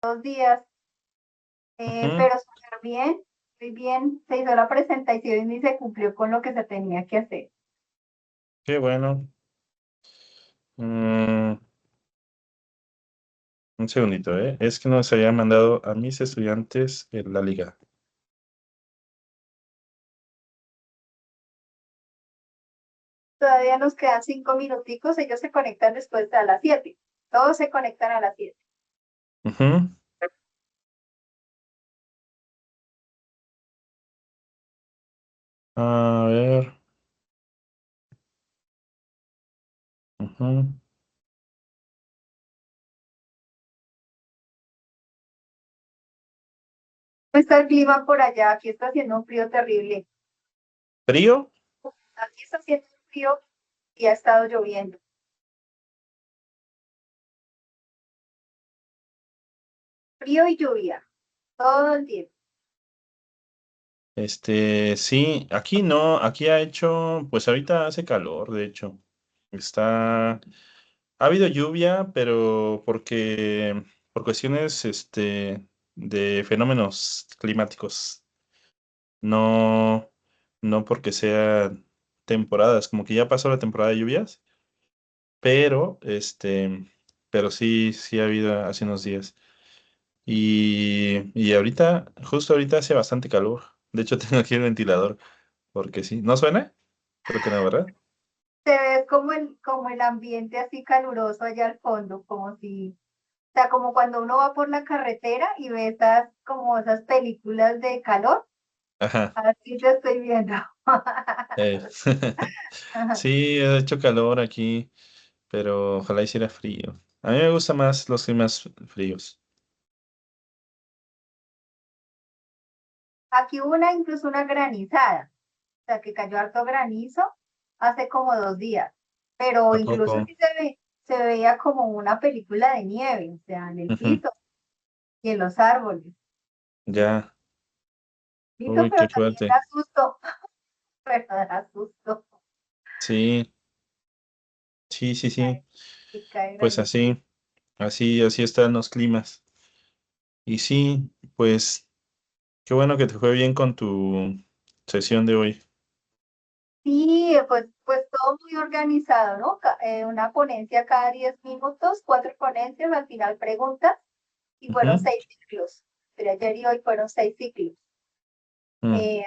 2 días, Ujú. pero súper bien, muy bien. Se hizo la presentación y se cumplió con lo que se tenía que hacer. Qué bueno. Mm, un segundito, ¿eh? Es que nos había mandado a mis estudiantes en la liga. Todavía nos quedan 5 minuticos, ellos se conectan después a las 7. Todos se conectan a las 7. Ujú. A ver. Ujú. ¿Cómo está el clima por allá? Aquí está haciendo un frío terrible. ¿Frío? Aquí está haciendo un frío y ha estado lloviendo. Frío y lluvia, todo el tiempo. Sí, aquí no, aquí ha hecho, pues ahorita hace calor, de hecho. Ha habido lluvia, pero por cuestiones, de fenómenos climáticos, no, no porque sea temporadas, como que ya pasó la temporada de lluvias, pero, pero sí, sí ha habido hace unos días. Y ahorita, justo ahorita hace bastante calor. De hecho, tengo aquí el ventilador, porque sí. ¿No suena? Creo que no, ¿verdad? Se ve como el ambiente así caluroso allá al fondo, como si, o sea, como cuando uno va por la carretera y ve como esas películas de calor, Ajá. así te estoy viendo. eh, Sí, ha hecho calor aquí, pero ojalá hiciera frío. A mí me gustan más los climas fríos. Aquí hubo incluso una granizada, o sea, que cayó harto granizo hace como 2 días, pero ¿A incluso poco? sí se veía como una película de nieve, o sea, en el Ujú. piso y en los árboles. Ya. Listo, Uy, pero qué también fuerte. da susto, pero da susto. Sí, sí, sí, Cae, sí. que cae Pues granizo. así están los climas. Y sí, pues qué bueno que te fue bien con tu sesión de hoy. Sí, pues todo muy organizado, ¿no? Una ponencia cada 10 minutos, 4 ponencias, al final preguntas, y fueron Ujú. 6 ciclos. Pero ayer y hoy fueron 6 ciclos. Mm. Eh,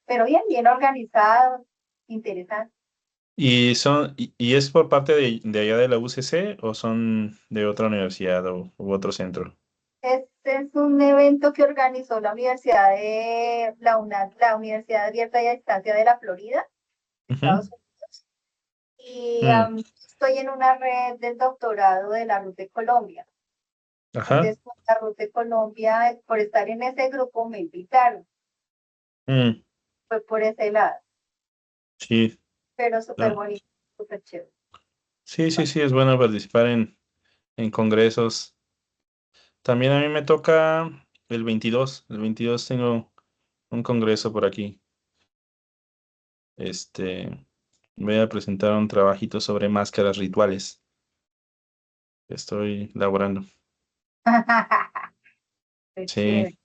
pero bien, bien organizado, interesante. ¿Y es por parte de allá de la UCC o son de otra universidad u otro centro? Este es un evento que organizó la Universidad de la UNAD, la Universidad Abierta y a Distancia de la Florida, Ujú. Estados Unidos. Y Mm. estoy en una red del doctorado de la RUT de Colombia. Ajá. Entonces, por la RUT de Colombia, por estar en ese grupo, me invitaron. Mm. Fue por ese lado, Sí, pero súper no. bonito, súper chévere. Sí, sí, sí, es bueno participar en congresos. También a mí me toca el 22 tengo un congreso por aquí. Este, Voy a presentar un trabajito sobre máscaras rituales. Estoy laborando. Qué Sí, chévere.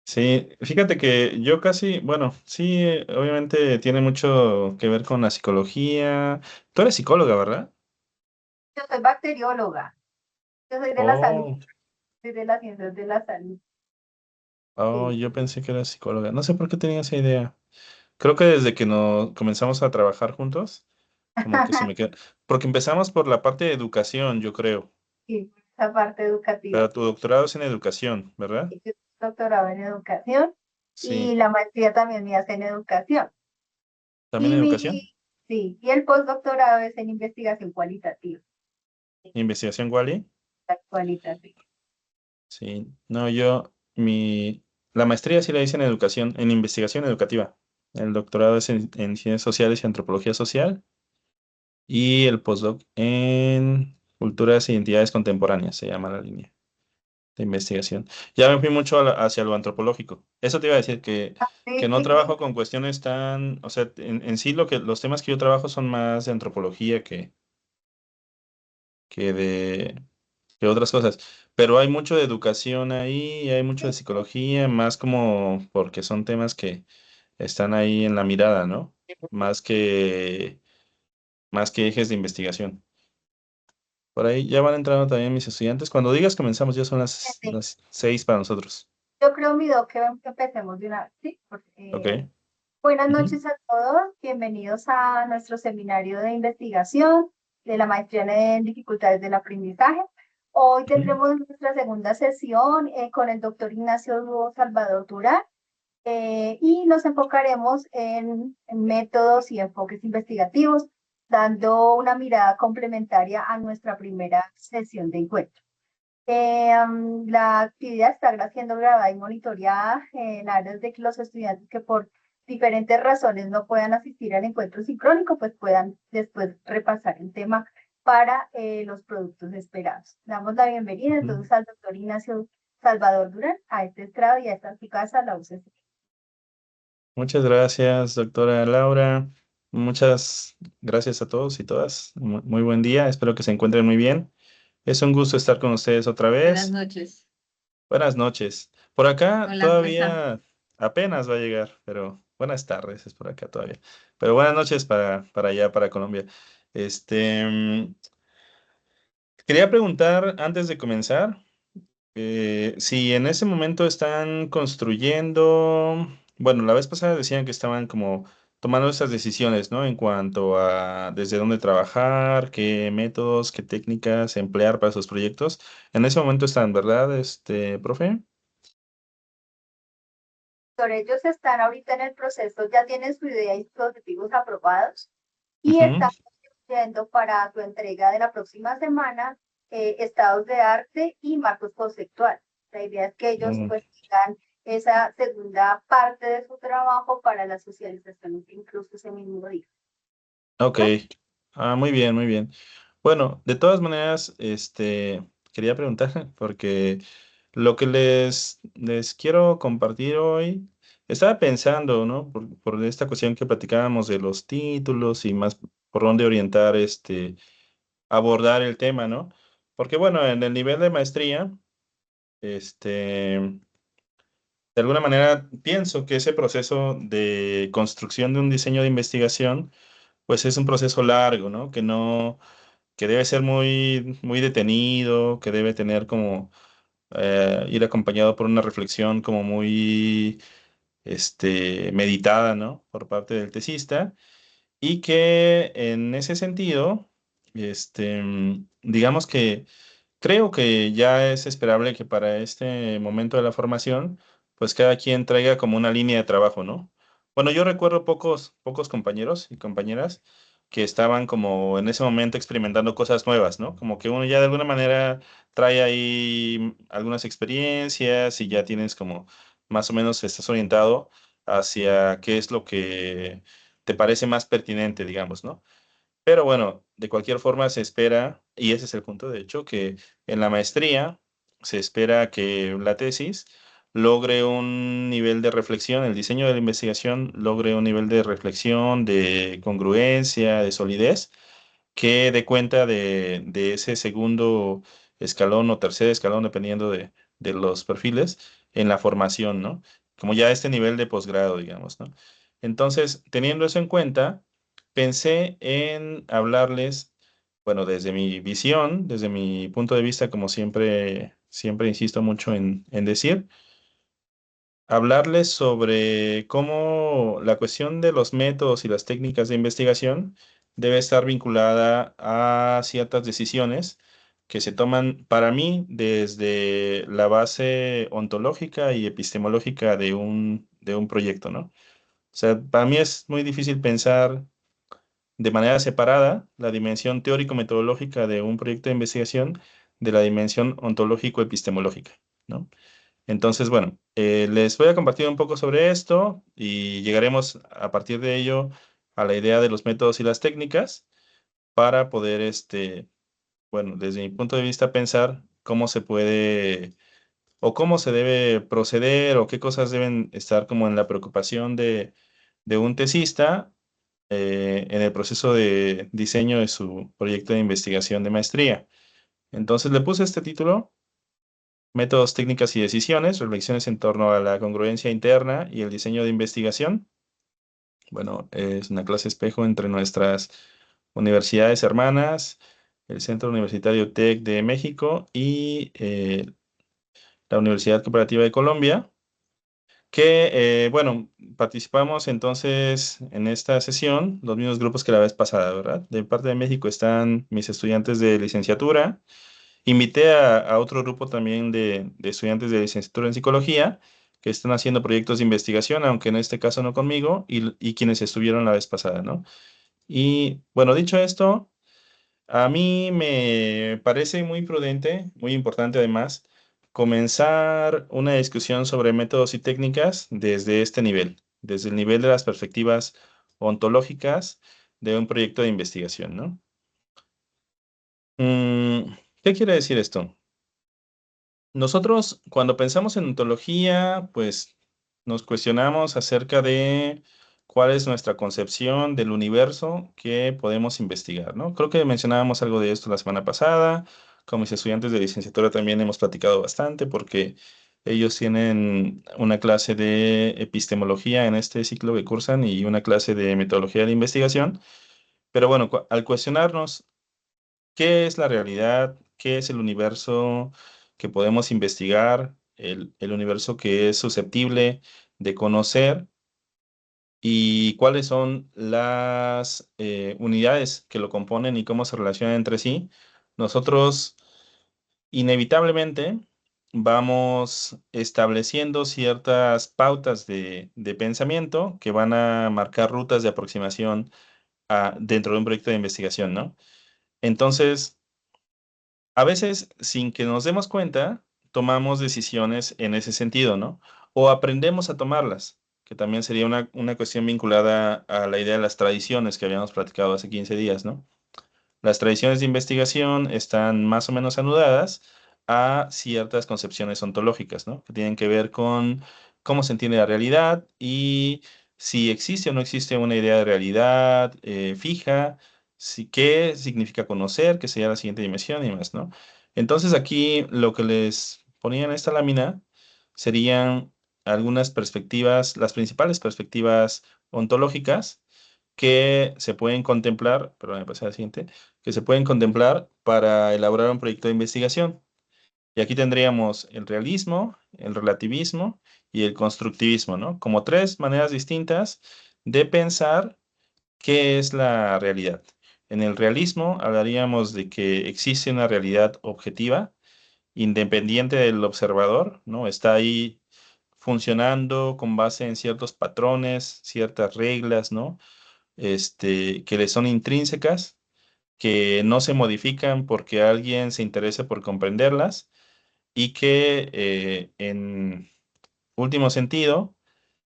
sí, fíjate que yo casi, bueno, sí, obviamente tiene mucho que ver con la psicología. Tú eres psicóloga, ¿verdad? Yo soy bacterióloga, yo soy de la salud, Oh, soy de las ciencias de la salud. oh, Sí. yo pensé que eras psicóloga. No sé por qué tenía esa idea. Creo que desde que nos comenzamos a trabajar juntos, como que se me queda. Porque empezamos por la parte de educación, yo creo. Sí, esa parte educativa. Pero tu doctorado es en educación, ¿verdad? Yo soy doctorado en educación y Sí. la maestría también me hace en educación. ¿También Y en mi, educación? sí, y el postdoctorado es en investigación cualitativa. ¿Investigación Wally? Cualitativa. Sí. No, la maestría sí la hice en educación, en investigación educativa. El doctorado es en ciencias sociales y antropología social. Y el postdoc en culturas e identidades contemporáneas, se llama la línea de investigación. Ya me fui mucho hacia lo antropológico. Eso te iba a decir que Sí, no trabajo con cuestiones tan, o sea, en sí los temas que yo trabajo son más de antropología que de, que otras cosas. Pero hay mucho de educación ahí, hay mucho de Sí, psicología, más como porque son temas que están ahí en la mirada, ¿no? Más que, más que ejes de investigación. Por ahí ya van entrando también mis estudiantes. Cuando digas comenzamos, ya son sí. las 6 para nosotros. Yo creo, mi doc, que empecemos de una vez, ¿sí? Ok. Buenas Ujú, noches a todos, bienvenidos a nuestro seminario de investigación de la maestría en dificultades del aprendizaje. Hoy ujú. tendremos nuestra segunda sesión con el doctor Ignacio Hugo Salvador Durán y nos enfocaremos en métodos y enfoques investigativos, dando una mirada complementaria a nuestra primera sesión de encuentro. La actividad está siendo grabada y monitoreada en áreas de que los estudiantes que por diferentes razones no puedan asistir al encuentro sincrónico, pues puedan después repasar el tema para los productos esperados. Damos la bienvenida Ujú. entonces al doctor Ignacio Salvador Durán a este estrado y a esta su casa, la UCC. Muchas gracias, doctora Laura. Muchas gracias a todos y todas. Muy buen día. Espero que se encuentren muy bien. Es un gusto estar con ustedes otra Buenas vez. noches. Buenas noches. Por acá Hola, ¿cómo está? todavía apenas va a llegar, pero buenas tardes es por acá todavía. Pero buenas noches para allá, para Colombia. Este, quería preguntar antes de comenzar. Si en ese momento están construyendo, bueno, la vez pasada decían que estaban como tomando esas decisiones, ¿no? En cuanto a desde dónde trabajar, qué métodos, qué técnicas emplear para sus proyectos. En ese momento están, ¿verdad, profe? Por ellos están ahorita en el proceso, ya tienen su idea y sus objetivos aprobados y Ujú. están construyendo para su entrega de la próxima semana estados de arte y marcos conceptuales. La idea es que ellos Mm, pues tengan esa segunda parte de su trabajo para la socialización incluso ese mismo día. ok. Muy bien, muy bien. Bueno, de todas maneras, quería preguntar, porque lo que les quiero compartir hoy, estaba pensando, ¿no? Por esta cuestión que platicábamos de los títulos y más por dónde orientar, abordar el tema, ¿no? Porque bueno, en el nivel de maestría, de alguna manera pienso que ese proceso de construcción de un diseño de investigación, pues es un proceso largo, ¿no? Que debe ser muy, muy detenido, que debe tener como ir acompañado por una reflexión como muy meditada, ¿no? Por parte del tesista, y que en ese sentido, digamos que creo que ya es esperable que para este momento de la formación, pues cada quien traiga como una línea de trabajo, ¿no? Bueno, yo recuerdo pocos compañeros y compañeras que estaban como en ese momento experimentando cosas nuevas, ¿no? Como que uno ya de alguna manera trae ahí algunas experiencias y ya tienes como más o menos estás orientado hacia qué es lo que te parece más pertinente, digamos, ¿no? Pero bueno, de cualquier forma se espera, y ese es el punto de hecho, que en la maestría se espera que la tesis logre un nivel de reflexión, el diseño de la investigación logre un nivel de reflexión, de congruencia, de solidez, que dé cuenta de ese segundo escalón o tercer escalón, dependiendo de los perfiles, en la formación, ¿no? Como ya este nivel de posgrado, digamos, ¿no? Entonces, teniendo eso en cuenta, pensé en hablarles, bueno, desde mi visión, desde mi punto de vista, como siempre, siempre insisto mucho en decir, hablarles sobre cómo la cuestión de los métodos y las técnicas de investigación debe estar vinculada a ciertas decisiones que se toman para mí desde la base ontológica y epistemológica de un proyecto, ¿no? O sea, para mí es muy difícil pensar de manera separada la dimensión teórico-metodológica de un proyecto de investigación de la dimensión ontológico-epistemológica, ¿no? Entonces, bueno, les voy a compartir un poco sobre esto y llegaremos a partir de ello a la idea de los métodos y las técnicas para poder, bueno, desde mi punto de vista, pensar cómo se puede o cómo se debe proceder o qué cosas deben estar como en la preocupación de un tesista en el proceso de diseño de su proyecto de investigación de maestría. Entonces le puse este título: Métodos, técnicas y decisiones, reflexiones en torno a la congruencia interna y el diseño de investigación. Bueno, es una clase espejo entre nuestras universidades hermanas, el Centro Universitario TEC de México y la Universidad Cooperativa de Colombia, que, bueno, participamos entonces en esta sesión, los mismos grupos que la vez pasada, ¿verdad? De parte de México están mis estudiantes de licenciatura. Invité a otro grupo también de estudiantes de licenciatura en psicología que están haciendo proyectos de investigación, aunque en este caso no conmigo, y quienes estuvieron la vez pasada, ¿no? Y bueno, dicho esto, a mí me parece muy prudente, muy importante además, comenzar una discusión sobre métodos y técnicas desde este nivel, desde el nivel de las perspectivas ontológicas de un proyecto de investigación, ¿no? ¿Qué quiere decir esto? Nosotros, cuando pensamos en ontología, pues nos cuestionamos acerca de cuál es nuestra concepción del universo que podemos investigar, ¿no? Creo que mencionábamos algo de esto la semana pasada. Con mis estudiantes de licenciatura también hemos platicado bastante porque ellos tienen una clase de epistemología en este ciclo que cursan y una clase de metodología de investigación. Pero bueno, al cuestionarnos ¿qué es la realidad? ¿Qué es el universo que podemos investigar? El universo que es susceptible de conocer y cuáles son las unidades que lo componen y cómo se relacionan entre sí. Nosotros inevitablemente vamos estableciendo ciertas pautas de pensamiento que van a marcar rutas de aproximación dentro de un proyecto de investigación, ¿no? Entonces, a veces, sin que nos demos cuenta, tomamos decisiones en ese sentido, ¿no? O aprendemos a tomarlas, que también sería una cuestión vinculada a la idea de las tradiciones que habíamos platicado hace 15 días, ¿no? Las tradiciones de investigación están más o menos anudadas a ciertas concepciones ontológicas, ¿no? Que tienen que ver con cómo se entiende la realidad y si existe o no existe una idea de realidad fija, si, qué significa conocer, que sería la siguiente dimensión y más, ¿no? Entonces aquí lo que les ponía en esta lámina serían algunas perspectivas, las principales perspectivas ontológicas que se pueden contemplar, perdón, me pasé a la siguiente, que se pueden contemplar para elaborar un proyecto de investigación. Y aquí tendríamos el realismo, el relativismo y el constructivismo, ¿no? Como tres maneras distintas de pensar qué es la realidad. En el realismo hablaríamos de que existe una realidad objetiva, independiente del observador, ¿no? Está ahí funcionando con base en ciertos patrones, ciertas reglas, ¿no? Que le son intrínsecas, que no se modifican porque alguien se interese por comprenderlas y que en último sentido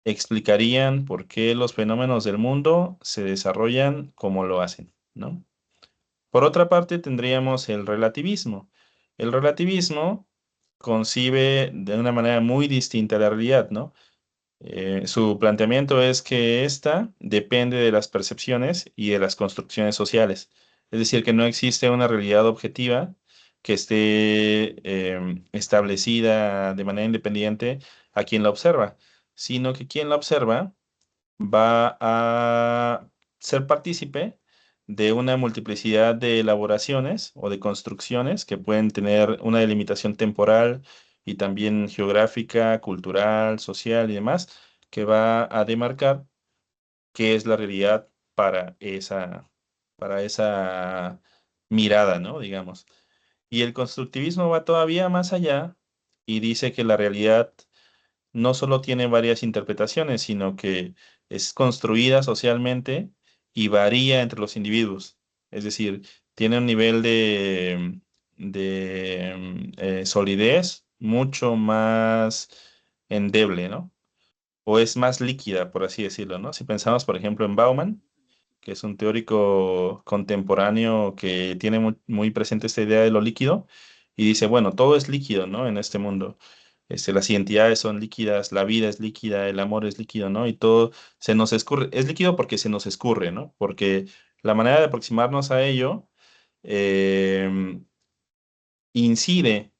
explicarían por qué los fenómenos del mundo se desarrollan como lo hacen, ¿no? Por otra parte, tendríamos el relativismo. El relativismo concibe de una manera muy distinta la realidad, ¿no? Su planteamiento es que ésta depende de las percepciones y de las construcciones sociales. Es decir, que no existe una realidad objetiva que esté establecida de manera independiente a quien la observa, sino que quien la observa va a ser partícipe de una multiplicidad de elaboraciones o de construcciones que pueden tener una delimitación temporal y también geográfica, cultural, social y demás, que va a demarcar qué es la realidad para esa mirada, ¿no? Digamos. Y el constructivismo va todavía más allá y dice que la realidad no solo tiene varias interpretaciones, sino que es construida socialmente y varía entre los individuos. Es decir, tiene un nivel de solidez mucho más endeble, ¿no? O es más líquida, por así decirlo, ¿no? Si pensamos, por ejemplo, en Bauman, que es un teórico contemporáneo que tiene muy presente esta idea de lo líquido, y dice, bueno, todo es líquido, ¿no? En este mundo. Las identidades son líquidas, la vida es líquida, el amor es líquido, ¿no? Y todo se nos escurre. Es líquido porque se nos escurre, ¿no? Porque la manera de aproximarnos a ello eh, incide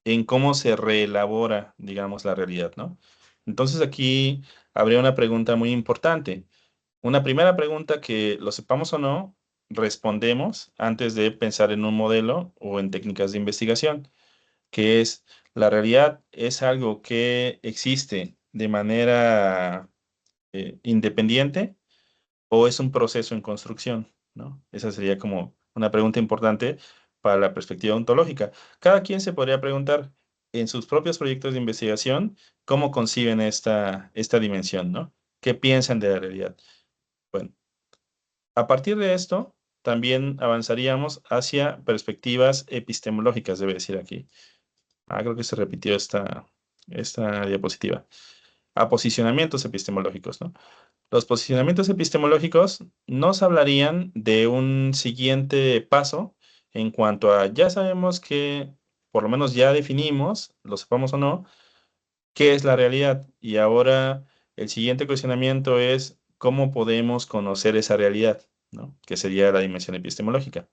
en cómo se reelabora, digamos, la realidad, ¿no? Entonces aquí habría una pregunta muy importante. Una primera pregunta que, lo sepamos o no, respondemos antes de pensar en un modelo o en técnicas de investigación, que es, ¿la realidad es algo que existe de manera independiente o es un proceso en construcción? ¿No? Esa sería como una pregunta importante para la perspectiva ontológica. Cada quien se podría preguntar en sus propios proyectos de investigación cómo conciben esta dimensión, ¿no? ¿Qué piensan de la realidad? Bueno, a partir de esto, también avanzaríamos hacia perspectivas epistemológicas, debe decir aquí. Creo que se repitió esta diapositiva. A posicionamientos epistemológicos, ¿no? Los posicionamientos epistemológicos nos hablarían de un siguiente paso en cuanto a ya sabemos que, por lo menos ya definimos, lo sepamos o no, qué es la realidad. Y ahora el siguiente cuestionamiento es cómo podemos conocer esa realidad, ¿no? Que sería la dimensión epistemológica.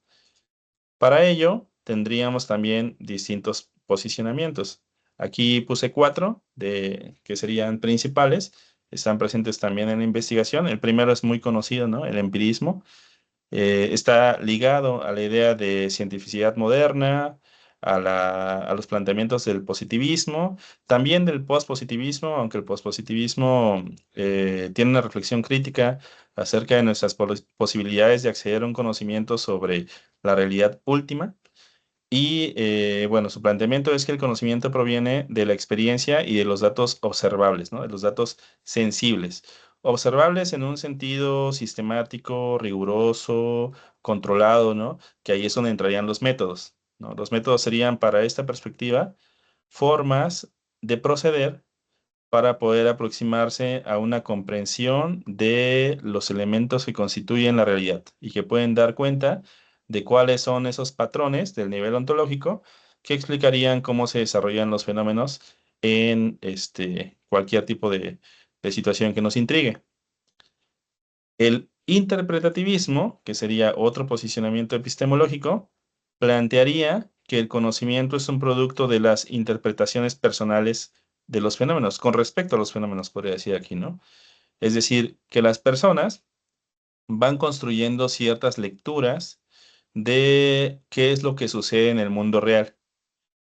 Para ello, tendríamos también distintos posicionamientos. Aquí puse 4 que serían principales. Están presentes también en la investigación. El primero es muy conocido, ¿no? El empirismo. Está ligado a la idea de cientificidad moderna, a los planteamientos del positivismo, también del pospositivismo, aunque el pospositivismo tiene una reflexión crítica acerca de nuestras posibilidades de acceder a un conocimiento sobre la realidad última. Y bueno, su planteamiento es que el conocimiento proviene de la experiencia y de los datos observables, ¿no? De los datos sensibles. Observables en un sentido sistemático, riguroso, controlado, ¿no? Que ahí es donde entrarían los métodos, ¿no? Los métodos serían para esta perspectiva formas de proceder para poder aproximarse a una comprensión de los elementos que constituyen la realidad y que pueden dar cuenta de cuáles son esos patrones del nivel ontológico que explicarían cómo se desarrollan los fenómenos en cualquier tipo de situación que nos intrigue. El interpretativismo, que sería otro posicionamiento epistemológico, plantearía que el conocimiento es un producto de las interpretaciones personales de los fenómenos, con respecto a los fenómenos, podría decir aquí, ¿no? Es decir, que las personas van construyendo ciertas lecturas de qué es lo que sucede en el mundo real.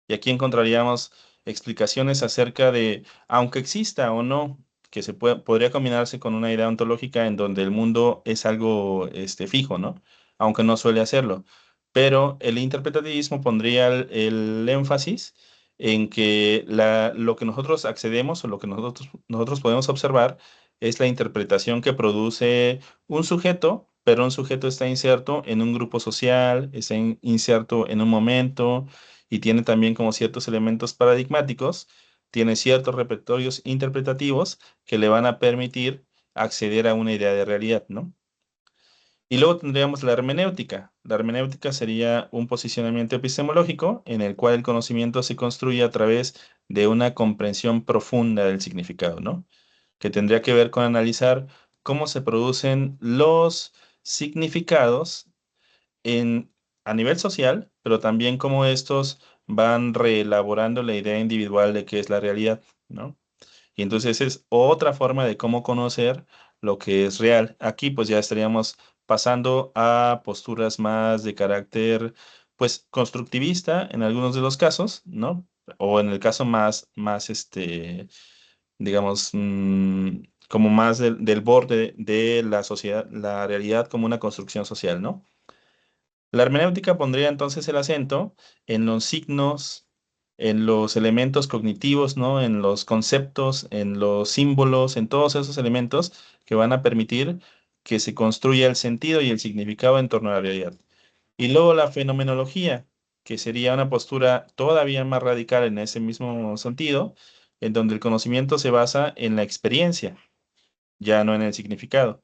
Y aquí encontraríamos explicaciones acerca de, aunque exista o no, que podría combinarse con una idea ontológica en donde el mundo es algo fijo, ¿no? Aunque no suele hacerlo. Pero el interpretativismo pondría el énfasis en que lo que nosotros accedemos o lo que nosotros podemos observar es la interpretación que produce un sujeto, pero un sujeto está inserto en un grupo social, está inserto en un momento y tiene también como ciertos elementos paradigmáticos, tiene ciertos repertorios interpretativos que le van a permitir acceder a una idea de realidad, ¿no? Y luego tendríamos la hermenéutica. La hermenéutica sería un posicionamiento epistemológico en el cual el conocimiento se construye a través de una comprensión profunda del significado, ¿no? Que tendría que ver con analizar cómo se producen los significados en, a nivel social, pero también cómo estos van reelaborando la idea individual de qué es la realidad, ¿no? Y entonces es otra forma de cómo conocer lo que es real. Aquí pues ya estaríamos pasando a posturas más de carácter pues constructivista en algunos de los casos, ¿no? O en el caso más digamos, como más del borde de la sociedad, la realidad como una construcción social, ¿no? La hermenéutica pondría entonces el acento en los signos, en los elementos cognitivos, ¿no? En los conceptos, en los símbolos, en todos esos elementos que van a permitir que se construya el sentido y el significado en torno a la realidad. Y luego la fenomenología, que sería una postura todavía más radical en ese mismo sentido, en donde el conocimiento se basa en la experiencia, ya no en el significado.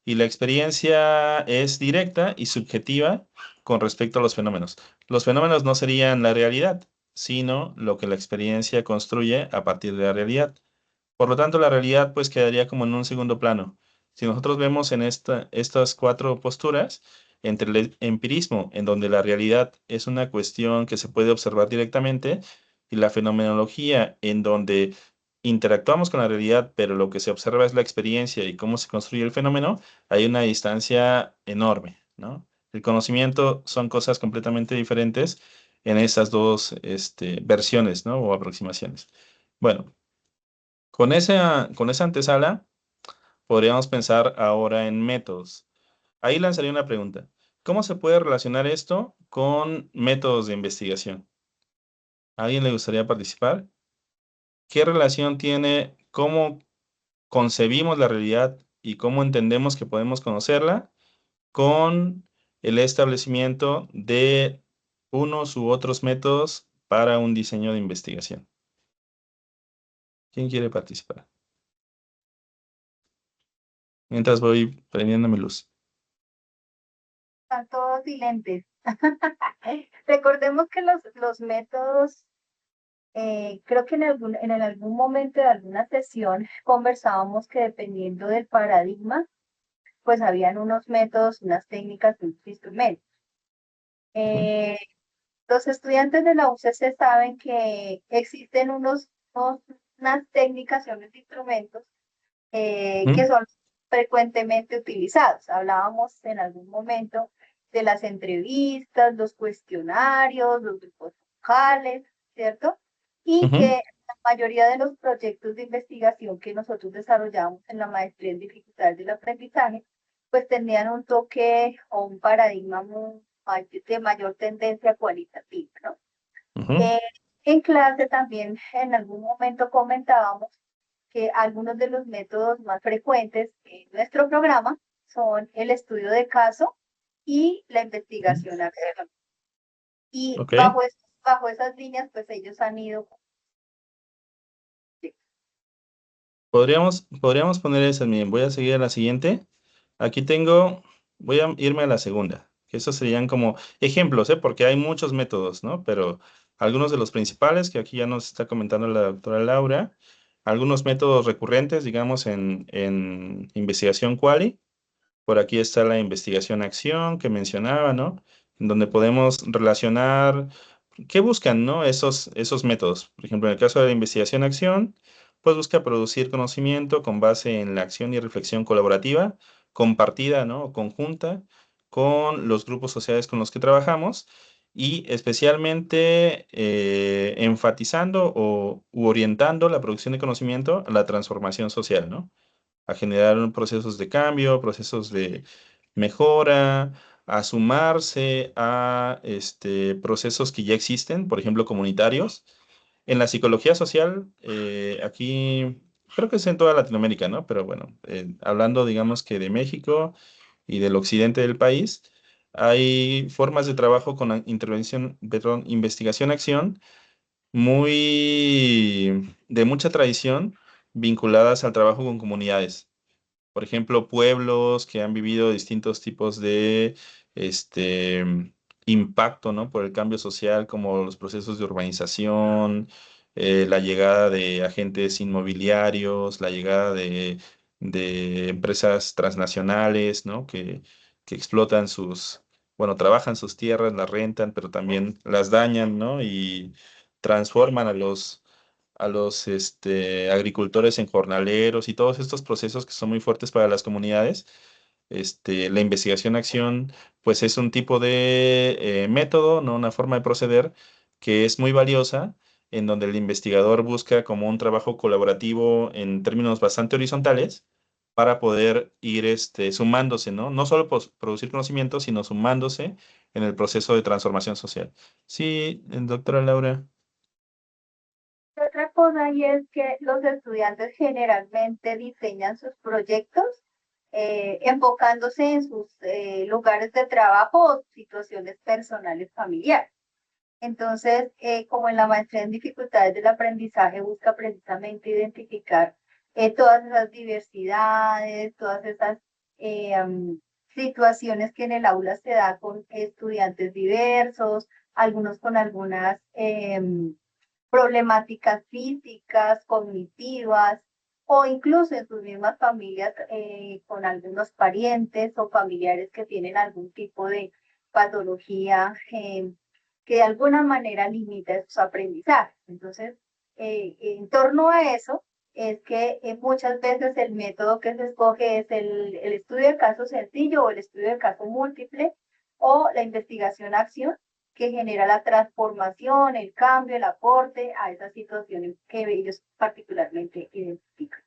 Y la experiencia es directa y subjetiva con respecto a los fenómenos. Los fenómenos no serían la realidad, sino lo que la experiencia construye a partir de la realidad. Por lo tanto, la realidad pues quedaría como en un segundo plano. Si nosotros vemos en estas 4 posturas, entre el empirismo, en donde la realidad es una cuestión que se puede observar directamente, y la fenomenología, en donde interactuamos con la realidad, pero lo que se observa es la experiencia y cómo se construye el fenómeno, hay una distancia enorme, ¿no? El conocimiento son cosas completamente diferentes en esas dos versiones, ¿no? O aproximaciones. Bueno, con esa antesala, podríamos pensar ahora en métodos. Ahí lanzaría una pregunta. ¿Cómo se puede relacionar esto con métodos de investigación? ¿A alguien le gustaría participar? ¿Qué relación tiene cómo concebimos la realidad y cómo entendemos que podemos conocerla con el establecimiento de unos u otros métodos para un diseño de investigación? ¿Quién quiere participar? Mientras voy prendiendo mi luz. Están todos silentes. Recordemos que los métodos, creo que en algún momento de alguna sesión conversábamos que dependiendo del paradigma, pues habían unos métodos, unas técnicas, unos instrumentos. Ujú, Eh, los estudiantes de la UCC saben que existen unas técnicas y unos instrumentos ujú, que son frecuentemente utilizados. Hablábamos en algún momento de las entrevistas, los cuestionarios, los grupos vocales, ¿cierto? Y ujú. que la mayoría de los proyectos de investigación que nosotros desarrollamos en la maestría en dificultades del aprendizaje, pues tenían un toque o un paradigma de mayor tendencia cualitativa, ¿no? Ujú. Eh, en clase también en algún momento comentábamos que algunos de los métodos más frecuentes en nuestro programa son el estudio de caso y la investigación acción. Y Ok. bajo esas líneas, pues ellos han ido. Podríamos poner esa. Miren, voy a seguir a la siguiente. Aquí tengo, voy a irme a la segunda, que esos serían como ejemplos, ¿eh? Porque hay muchos métodos, ¿no? Pero algunos de los principales, que aquí ya nos está comentando la doctora Laura, algunos métodos recurrentes, digamos, en investigación quali. Por aquí está la investigación acción que mencionaba, ¿no? En donde podemos relacionar qué buscan, ¿no? Esos métodos. Por ejemplo, en el caso de la investigación acción, pues busca producir conocimiento con base en la acción y reflexión colaborativa, compartida, ¿no? O conjunta con los grupos sociales con los que trabajamos, y especialmente enfatizando u orientando la producción de conocimiento a la transformación social, ¿no? A generar procesos de cambio, procesos de mejora, a sumarse a procesos que ya existen, por ejemplo, comunitarios. En la psicología social, aquí creo que es en toda Latinoamérica, ¿no? Pero bueno, hablando, digamos, que de México y del occidente del país, hay formas de trabajo con intervención, perdón, investigación-acción muy de mucha tradición, vinculadas al trabajo con comunidades. Por ejemplo, pueblos que han vivido distintos tipos de este, impacto, ¿no? Por el cambio social, como los procesos de urbanización, la llegada de agentes inmobiliarios, la llegada de empresas transnacionales, ¿no? Que explotan bueno, trabajan sus tierras, las rentan, pero también las dañan, ¿no? Y transforman a los agricultores en jornaleros, y todos estos procesos que son muy fuertes para las comunidades. La investigación-acción, pues es un tipo de método, no una forma de proceder que es muy valiosa, en donde el investigador busca como un trabajo colaborativo en términos bastante horizontales para poder ir sumándose, ¿no? No solo producir conocimiento, sino sumándose en el proceso de transformación social. Sí, doctora Laura. Otra cosa y es que los estudiantes generalmente diseñan sus proyectos enfocándose en sus lugares de trabajo o situaciones personales familiares. Entonces, como en la maestría en dificultades del aprendizaje busca precisamente identificar todas esas diversidades, todas esas situaciones que en el aula se da con estudiantes diversos, algunos con algunas problemáticas físicas, cognitivas. o incluso en sus mismas familias con algunos parientes o familiares que tienen algún tipo de patología que de alguna manera limita sus aprendizajes. Entonces, en torno a eso, es que muchas veces el método que se escoge es el estudio de caso sencillo o el estudio de caso múltiple o la investigación-acción que genera la transformación, el cambio, el aporte a esas situaciones que ellos particularmente identifican.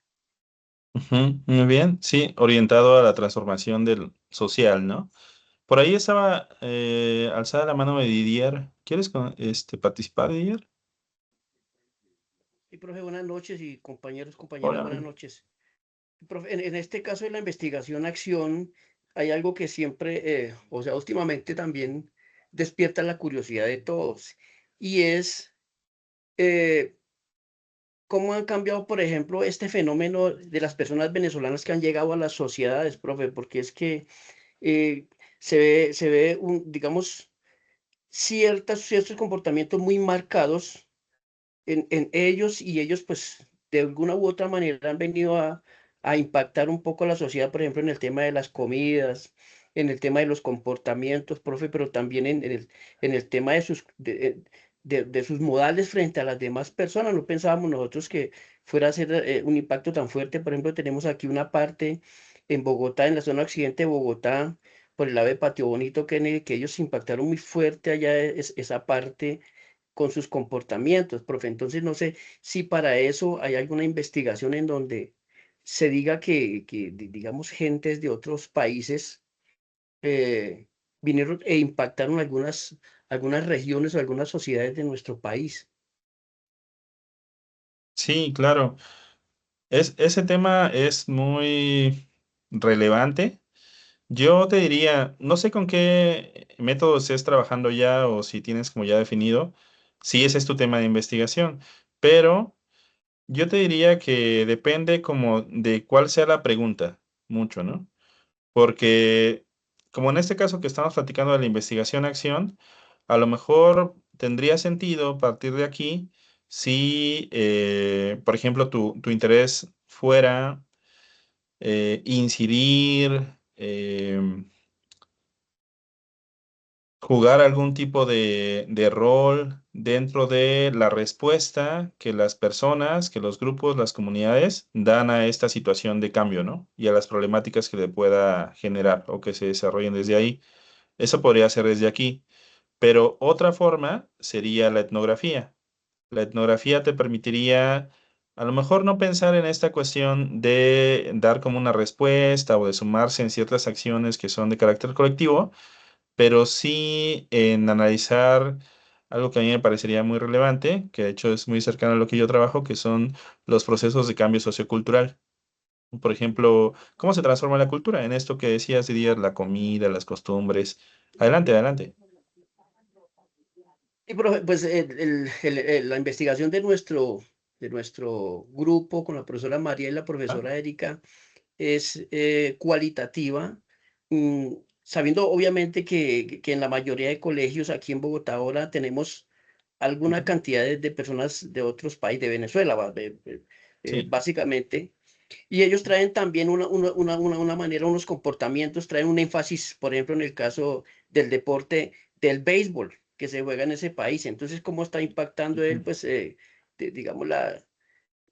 Ujú, muy bien, sí, orientado a la transformación del social, ¿no? Por ahí estaba alzada la mano de Didier. ¿Quieres participar, Didier? Sí, profe, buenas noches y compañeros, compañeras, Hola. buenas noches. Profe, en este caso de la investigación-acción, hay algo que siempre, o sea, últimamente también despierta la curiosidad de todos, y es eh, cómo han cambiado, por ejemplo, este fenómeno de las personas venezolanas que han llegado a las sociedades, profe, porque es que eh, se ve digamos, ciertos comportamientos muy marcados en ellos y ellos pues de alguna u otra manera han venido a impactar un poco a la sociedad, por ejemplo, en el tema de las comidas, en el tema de los comportamientos, profe, pero también en el tema de sus modales frente a las demás personas. No pensábamos nosotros que fuera a ser un impacto tan fuerte. Por ejemplo, tenemos aquí una parte en Bogotá, en la zona occidente de Bogotá, por el lado de Patio Bonito, que ellos impactaron muy fuerte allá esa parte con sus comportamientos, profe. Entonces, no sé si para eso hay alguna investigación en donde se diga que digamos, gentes de otros países eh, vinieron e impactaron algunas regiones o algunas sociedades de nuestro país. Sí, claro. Ese tema es muy relevante. Yo te diría, no sé con qué método estés trabajando ya o si tienes como ya definido, si ese es tu tema de investigación, pero yo te diría que depende como de cuál sea la pregunta, mucho, ¿no? Porque como en este caso que estamos platicando de la investigación-acción, a lo mejor tendría sentido partir de aquí si, por ejemplo, tu interés fuera incidir, jugar algún tipo de rol dentro de la respuesta que las personas, que los grupos, las comunidades dan a esta situación de cambio, ¿no? Y a las problemáticas que le pueda generar o que se desarrollen desde ahí. Eso podría ser desde aquí. Pero otra forma sería la etnografía. La etnografía te permitiría a lo mejor no pensar en esta cuestión de dar como una respuesta o de sumarse en ciertas acciones que son de carácter colectivo, pero sí en analizar algo que a mí me parecería muy relevante, que de hecho es muy cercano a lo que yo trabajo, que son los procesos de cambio sociocultural. Por ejemplo, ¿cómo se transforma la cultura? En esto que decías, Didier, la comida, las costumbres. Adelante, adelante. Y profe, pues la investigación de nuestro grupo con la profesora María y la Ah, profesora Erika es cualitativa, sabiendo obviamente que en la mayoría de colegios aquí en Bogotá ahora tenemos alguna ujú, cantidad de personas de otros países, de Venezuela, sí. básicamente, y ellos traen también una manera, unos comportamientos, traen un énfasis, por ejemplo, en el caso del deporte del béisbol que se juega en ese país. Entonces, ¿cómo está impactando él? Ujú, Pues, digamos,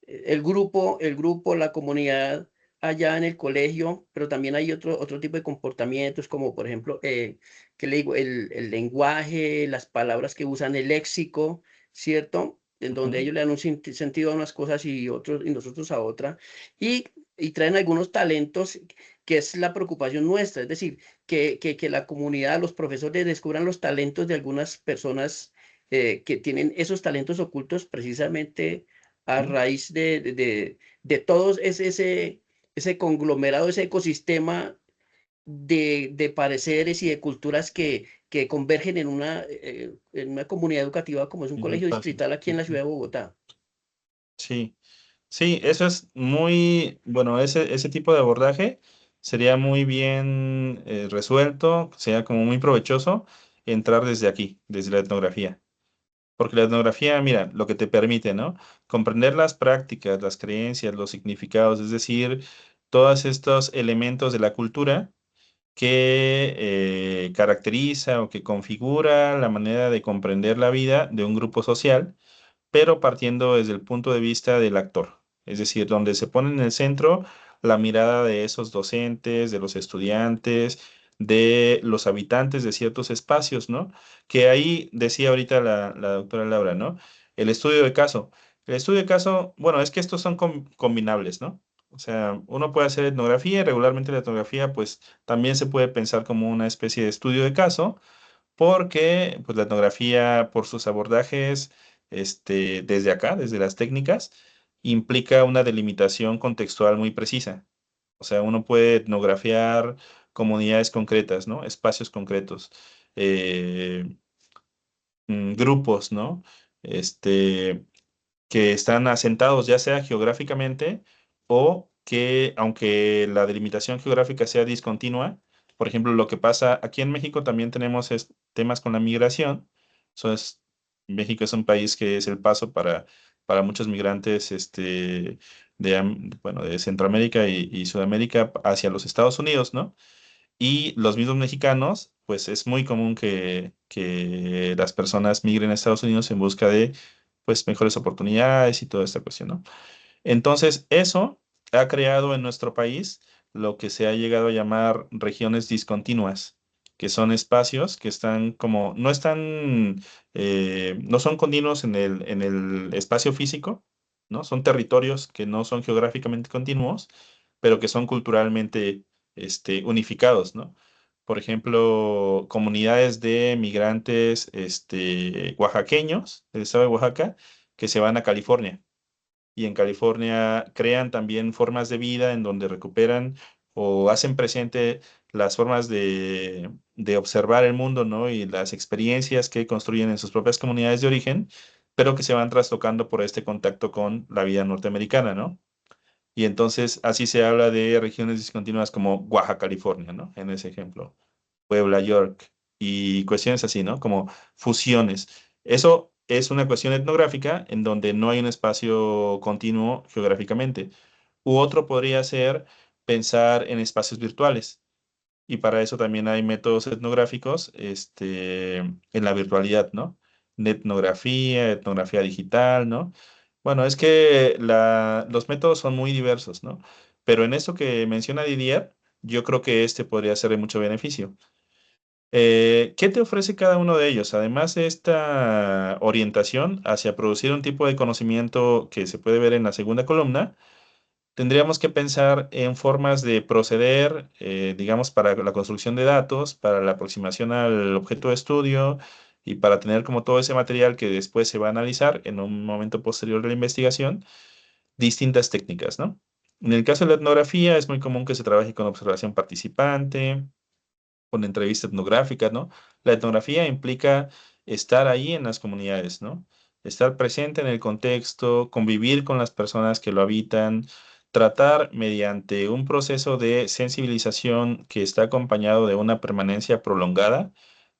el grupo, la comunidad allá en el colegio, pero también hay otro tipo de comportamientos, como por ejemplo, ¿qué le digo? El lenguaje, las palabras que usan, el léxico, ¿cierto? En donde ujú, ellos le dan un sentido a unas cosas y nosotros a otra. Y, y traen algunos talentos que es la preocupación nuestra, es decir, que la comunidad, los profesores descubran los talentos de algunas personas que tienen esos talentos ocultos precisamente a ujú. raíz de todos ese conglomerado, ese ecosistema de pareceres y de culturas que convergen en una comunidad educativa como es un Y un colegio espacio. distrital aquí en la Ujú. ciudad de Bogotá. Sí, sí, eso es muy, bueno, ese tipo de abordaje sería muy bien resuelto, sería como muy provechoso entrar desde aquí, desde la etnografía. Porque la etnografía, mira, lo que te permite, ¿no? Comprender las prácticas, las creencias, los significados, es decir, todos estos elementos de la cultura que caracteriza o que configura la manera de comprender la vida de un grupo social, pero partiendo desde el punto de vista del actor, es decir, donde se pone en el centro la mirada de esos docentes, de los estudiantes, de los habitantes de ciertos espacios, ¿no? Que ahí decía ahorita la doctora Laura, ¿no? El estudio de caso. El estudio de caso, bueno, es que estos son combinables, ¿no? O sea, uno puede hacer etnografía y regularmente la etnografía, pues también se puede pensar como una especie de estudio de caso, porque pues la etnografía por sus abordajes, desde acá, desde las técnicas, implica una delimitación contextual muy precisa. O sea, uno puede etnografiar comunidades concretas, ¿no? Espacios concretos, eh, grupos, ¿no? Este, que están asentados ya sea geográficamente o que, aunque la delimitación geográfica sea discontinua, por ejemplo, lo que pasa aquí en México también tenemos temas con la migración. Entonces, México es un país que es el paso para muchos migrantes bueno, de Centroamérica y Sudamérica hacia los Estados Unidos, ¿no? Y los mismos mexicanos, pues es muy común que las personas migren a Estados Unidos en busca de, pues, mejores oportunidades y toda esta cuestión, ¿no? Entonces, eso ha creado en nuestro país lo que se ha llegado a llamar regiones discontinuas, que son espacios que están como, no están, no son continuos en el espacio físico, ¿no? Son territorios que no son geográficamente continuos, pero que son culturalmente, unificados, ¿no? Por ejemplo, comunidades de migrantes, oaxaqueños, del estado de Oaxaca, que se van a California y en California crean también formas de vida en donde recuperan o hacen presente las formas de observar el mundo, ¿no? Y las experiencias que construyen en sus propias comunidades de origen, pero que se van trastocando por este contacto con la vida norteamericana, ¿no? Y entonces así se habla de regiones discontinuas como Oaxaca, California, ¿no? En ese ejemplo. Puebla, York, y cuestiones así, ¿no? Como fusiones. Eso es una cuestión etnográfica en donde no hay un espacio continuo geográficamente. U otro podría ser pensar en espacios virtuales. Y para eso también hay métodos etnográficos, en la virtualidad, ¿no? Etnografía, etnografía digital, ¿no? Bueno, es que los métodos son muy diversos, ¿no? Pero en esto que menciona Didier, yo creo que este podría ser de mucho beneficio. ¿Qué te ofrece cada uno de ellos? Además de esta orientación hacia producir un tipo de conocimiento que se puede ver en la segunda columna, tendríamos que pensar en formas de proceder, digamos, para la construcción de datos, para la aproximación al objeto de estudio y para tener como todo ese material que después se va a analizar en un momento posterior de la investigación, distintas técnicas, ¿no? En el caso de la etnografía es muy común que se trabaje con observación participante, con entrevista etnográfica, ¿no? La etnografía implica estar ahí en las comunidades, ¿no? Estar presente en el contexto, convivir con las personas que lo habitan, tratar mediante un proceso de sensibilización que está acompañado de una permanencia prolongada,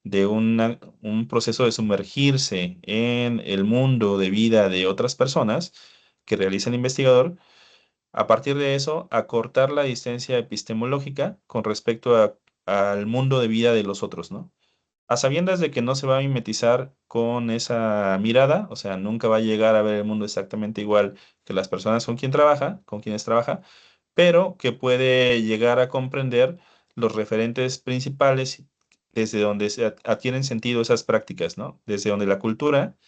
de un proceso de sumergirse en el mundo de vida de otras personas que realiza el investigador. A partir de eso, acortar la distancia epistemológica con respecto al mundo de vida de los otros, ¿no? A sabiendas de que no se va a mimetizar con esa mirada, o sea, nunca va a llegar a ver el mundo exactamente igual que las personas con quienes trabaja, pero que puede llegar a comprender los referentes principales desde donde se adquieren sentido esas prácticas, ¿no? Desde donde la cultura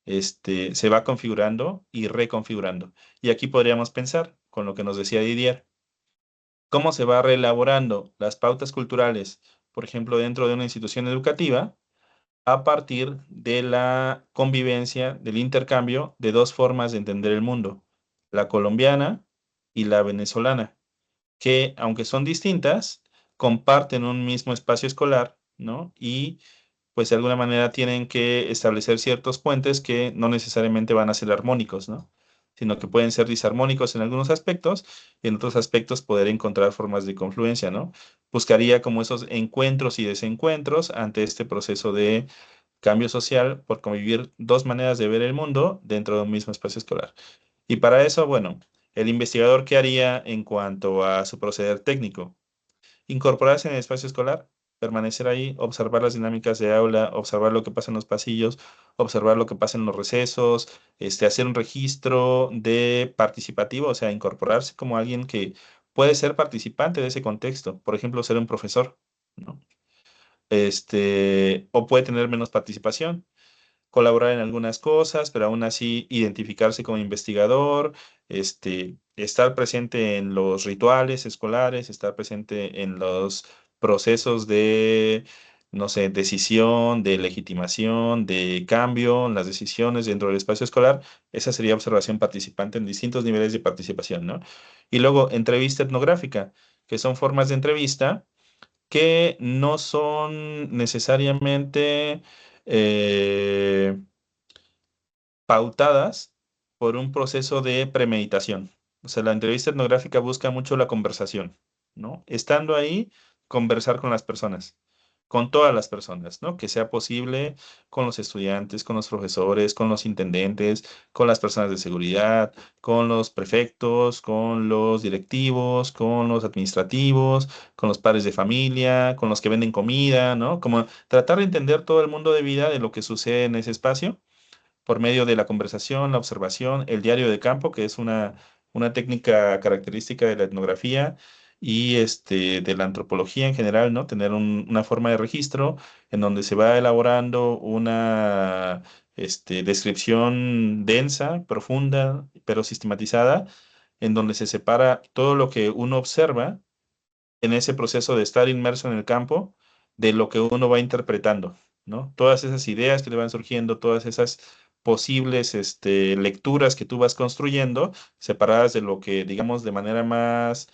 se va configurando y reconfigurando. Y aquí podríamos pensar, con lo que nos decía Didier, cómo se va reelaborando las pautas culturales, por ejemplo, dentro de una institución educativa, a partir de la convivencia, del intercambio de dos formas de entender el mundo, la colombiana y la venezolana, que aunque son distintas, comparten un mismo espacio escolar, ¿no? Y pues de alguna manera tienen que establecer ciertos puentes que no necesariamente van a ser armónicos, ¿no? Sino que pueden ser disarmónicos en algunos aspectos y en otros aspectos poder encontrar formas de confluencia, ¿no? Buscaría como esos encuentros y desencuentros ante este proceso de cambio social por convivir dos maneras de ver el mundo dentro de un mismo espacio escolar. Y para eso, bueno, el investigador, ¿qué haría en cuanto a su proceder técnico? Incorporarse en el espacio escolar, permanecer ahí, observar las dinámicas de aula, observar lo que pasa en los pasillos, observar lo que pasa en los recesos, hacer un registro de participativo, o sea, incorporarse como alguien que puede ser participante de ese contexto, por ejemplo, ser un profesor, ¿no? O puede tener menos participación, colaborar en algunas cosas, pero aún así identificarse como investigador, estar presente en los rituales escolares, estar presente en los procesos de, no sé, decisión, de legitimación, de cambio, en las decisiones dentro del espacio escolar. Esa sería observación participante en distintos niveles de participación, ¿no? Y luego, entrevista etnográfica, que son formas de entrevista que no son necesariamente eh, pautadas por un proceso de premeditación. O sea, la entrevista etnográfica busca mucho la conversación, ¿no? Estando ahí, conversar con las personas, con todas las personas, ¿no? Que sea posible con los estudiantes, con los profesores, con los intendentes, con las personas de seguridad, con los prefectos, con los directivos, con los administrativos, con los padres de familia, con los que venden comida, ¿no? Como tratar de entender todo el mundo de vida de lo que sucede en ese espacio por medio de la conversación, la observación, el diario de campo, que es una técnica característica de la etnografía y de la antropología en general, ¿no? Tener una forma de registro en donde se va elaborando una descripción densa, profunda, pero sistematizada, en donde se separa todo lo que uno observa en ese proceso de estar inmerso en el campo de lo que uno va interpretando, ¿no? Todas esas ideas que le van surgiendo, todas esas posibles lecturas que tú vas construyendo, separadas de lo que, digamos, de manera más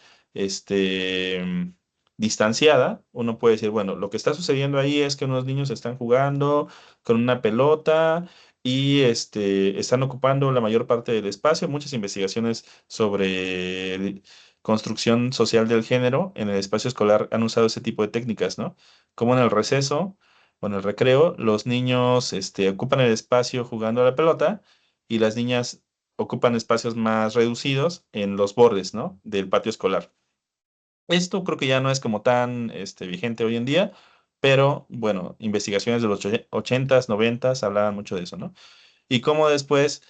distanciada, uno puede decir, bueno, lo que está sucediendo ahí es que unos niños están jugando con una pelota y están ocupando la mayor parte del espacio. Muchas investigaciones sobre construcción social del género en el espacio escolar han usado ese tipo de técnicas, ¿no? Como en el receso o en el recreo, los niños ocupan el espacio jugando a la pelota y las niñas ocupan espacios más reducidos en los bordes, ¿no? Del patio escolar. Esto creo que ya no es como tan vigente hoy en día, pero bueno, investigaciones de los 80s, 90s hablaban mucho de eso, ¿no? Y cómo después,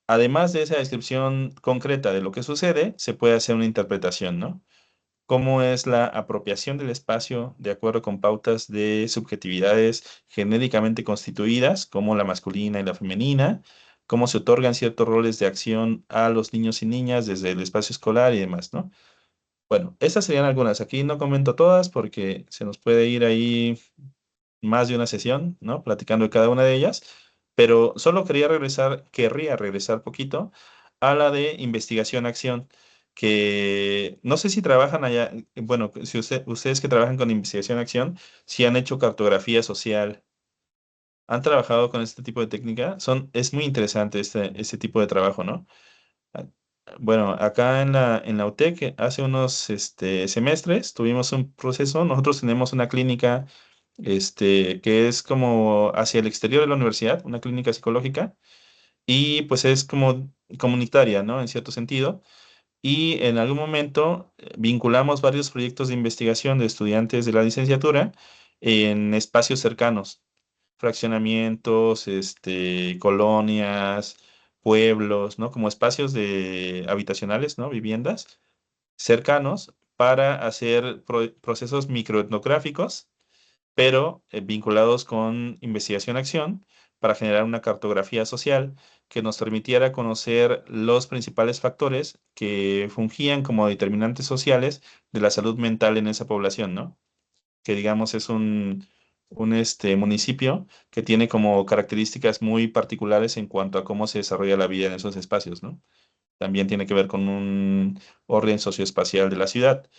además de esa descripción concreta de lo que sucede, se puede hacer una interpretación, ¿no? Cómo es la apropiación del espacio de acuerdo con pautas de subjetividades genéricamente constituidas, como la masculina y la femenina, cómo se otorgan ciertos roles de acción a los niños y niñas desde el espacio escolar y demás, ¿no? Bueno, estas serían algunas. Aquí no comento todas porque se nos puede ir ahí más de una sesión, ¿no? Platicando de cada una de ellas, pero solo querría regresar poquito a la de investigación-acción, que no sé si trabajan allá, bueno, si ustedes que trabajan con investigación-acción, si han hecho cartografía social, han trabajado con este tipo de técnica, es muy interesante este tipo de trabajo, ¿no? Ah, Bueno, acá en la UTEC hace unos semestres tuvimos un proceso, nosotros tenemos una clínica que es como hacia el exterior de la universidad, una clínica psicológica, y pues es como comunitaria, ¿no? En cierto sentido. Y en algún momento vinculamos varios proyectos de investigación de estudiantes de la licenciatura en espacios cercanos, fraccionamientos, colonias, pueblos, ¿no? Como espacios habitacionales, ¿no? Viviendas cercanos para hacer procesos microetnográficos pero vinculados con investigación-acción para generar una cartografía social que nos permitiera conocer los principales factores que fungían como determinantes sociales de la salud mental en esa población, ¿no? Que digamos es un municipio que tiene como características muy particulares en cuanto a cómo se desarrolla la vida en esos espacios, ¿no? También tiene que ver con un orden socioespacial de la ciudad.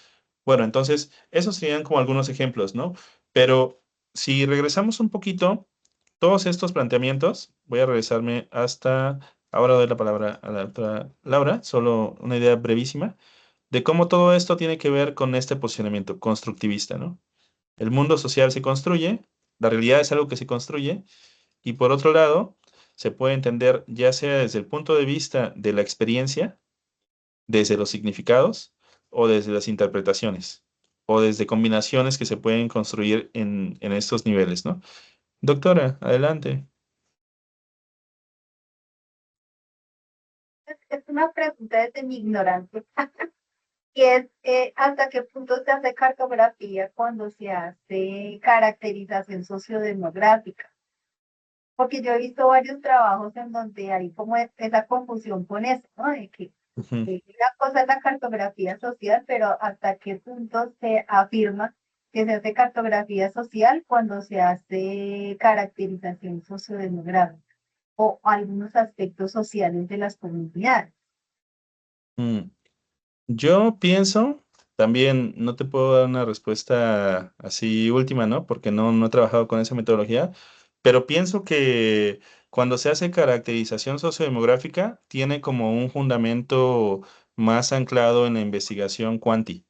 Bueno, entonces, esos serían como algunos ejemplos, ¿no? Pero si regresamos un poquito, todos estos planteamientos, voy a regresarme ahora doy la palabra a la doctora Laura, solo una idea brevísima, de cómo todo esto tiene que ver con este posicionamiento constructivista, ¿no? El mundo social se construye, la realidad es algo que se construye, Y por otro lado, se puede entender ya sea desde el punto de vista de la experiencia, desde los significados o desde las interpretaciones o desde combinaciones que se pueden construir en estos niveles, ¿no? Doctora, adelante. Es una pregunta desde mi ignorancia. Y es hasta qué punto se hace cartografía cuando se hace caracterización sociodemográfica. Porque yo he visto varios trabajos en donde hay como esa confusión con eso, ¿no? De que Ujú. una cosa es la cartografía social, pero hasta qué punto se afirma que se hace cartografía social cuando se hace caracterización sociodemográfica o algunos aspectos sociales de las comunidades. Mm. Yo pienso, también no te puedo dar una respuesta así última, ¿no? Porque no he trabajado con esa metodología, pero pienso que cuando se hace caracterización sociodemográfica, tiene como un fundamento más anclado en la investigación cuanti,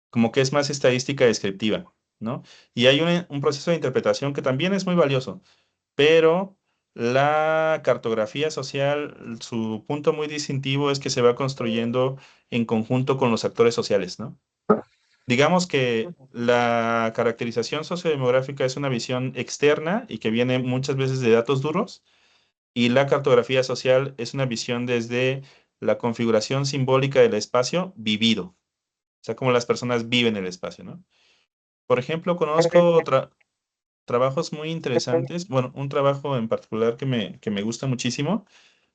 como que es más estadística descriptiva, ¿no? Y hay un proceso de interpretación que también es muy valioso, pero la cartografía social, su punto muy distintivo es que se va construyendo en conjunto con los actores sociales, ¿no? Digamos que la caracterización sociodemográfica es una visión externa y que viene muchas veces de datos duros, y la cartografía social es una visión desde la configuración simbólica del espacio vivido, o sea, cómo las personas viven el espacio, ¿no? Por ejemplo, conozco trabajos muy interesantes. Bueno, un trabajo en particular que me gusta muchísimo